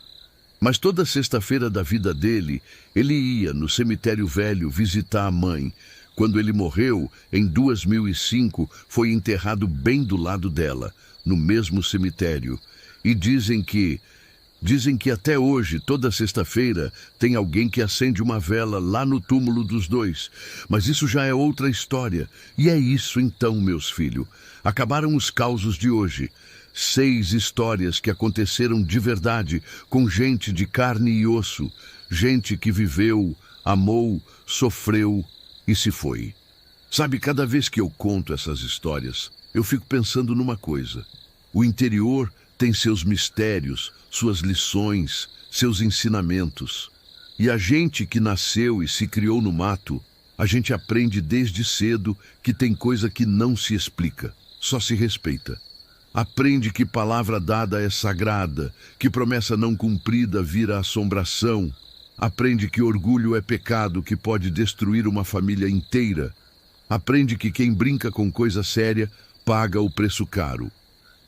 Mas toda sexta-feira da vida dele, ele ia no cemitério velho visitar a mãe. Quando ele morreu, em 2005, foi enterrado bem do lado dela, no mesmo cemitério. E dizem que até hoje, toda sexta-feira, tem alguém que acende uma vela lá no túmulo dos dois. Mas isso já é outra história. E é isso então, meus filhos. Acabaram os causos de hoje. 6 histórias que aconteceram de verdade, com gente de carne e osso. Gente que viveu, amou, sofreu e se foi. Sabe, cada vez que eu conto essas histórias, eu fico pensando numa coisa. O interior tem seus mistérios, suas lições, seus ensinamentos. E a gente que nasceu e se criou no mato, a gente aprende desde cedo que tem coisa que não se explica, só se respeita. Aprende que palavra dada é sagrada, que promessa não cumprida vira assombração. Aprende que orgulho é pecado que pode destruir uma família inteira. Aprende que quem brinca com coisa séria paga o preço caro.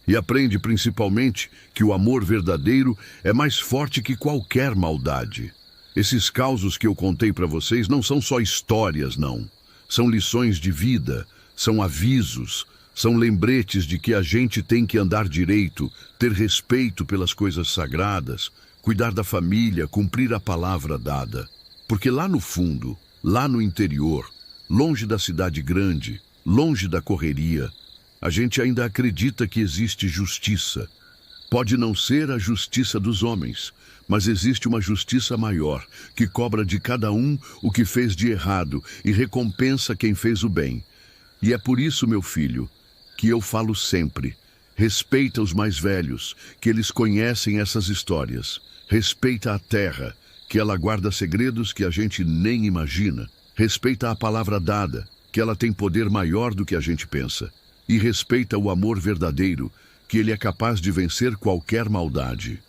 E aprende principalmente que o amor verdadeiro é mais forte que qualquer maldade. Esses causos que eu contei para vocês não são só histórias, não. São lições de vida, são avisos, são lembretes de que a gente tem que andar direito, ter respeito pelas coisas sagradas, cuidar da família, cumprir a palavra dada. Porque lá no fundo, lá no interior, longe da cidade grande, longe da correria, a gente ainda acredita que existe justiça. Pode não ser a justiça dos homens, mas existe uma justiça maior, que cobra de cada um o que fez de errado e recompensa quem fez o bem. E é por isso, meu filho, que eu falo sempre, Respeita os mais velhos, que eles conhecem essas histórias. Respeita a terra, que ela guarda segredos que a gente nem imagina. Respeita a palavra dada, que ela tem poder maior do que a gente pensa. E respeita o amor verdadeiro, que ele é capaz de vencer qualquer maldade.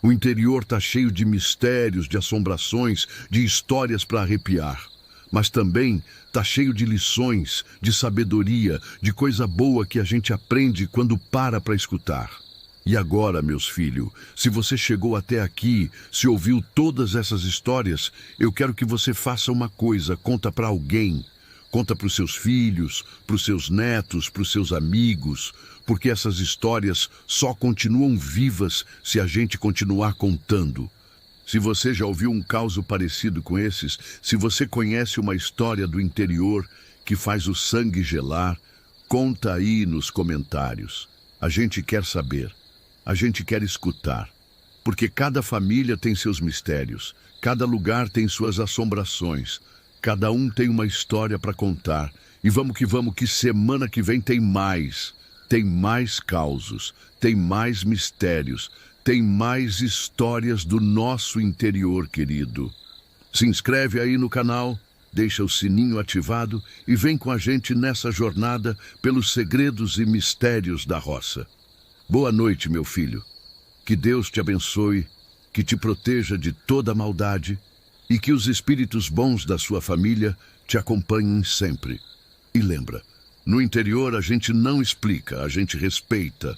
O interior está cheio de mistérios, de assombrações, de histórias para arrepiar. Mas também está cheio de lições, de sabedoria, de coisa boa que a gente aprende quando para escutar. E agora, meus filhos, se você chegou até aqui, se ouviu todas essas histórias, eu quero que você faça uma coisa, conta para alguém. Conta para os seus filhos, para os seus netos, para os seus amigos, porque essas histórias só continuam vivas se a gente continuar contando. Se você já ouviu um caso parecido com esses, se você conhece uma história do interior que faz o sangue gelar, conta aí nos comentários. A gente quer saber, a gente quer escutar, porque cada família tem seus mistérios, cada lugar tem suas assombrações, cada um tem uma história para contar. E vamos, que semana que vem tem mais causos, tem mais mistérios, tem mais histórias do nosso interior, querido. Se inscreve aí no canal, deixa o sininho ativado e vem com a gente nessa jornada pelos segredos e mistérios da roça. Boa noite, meu filho. Que Deus te abençoe, que te proteja de toda maldade e que os espíritos bons da sua família te acompanhem sempre. E lembra, no interior a gente não explica, a gente respeita.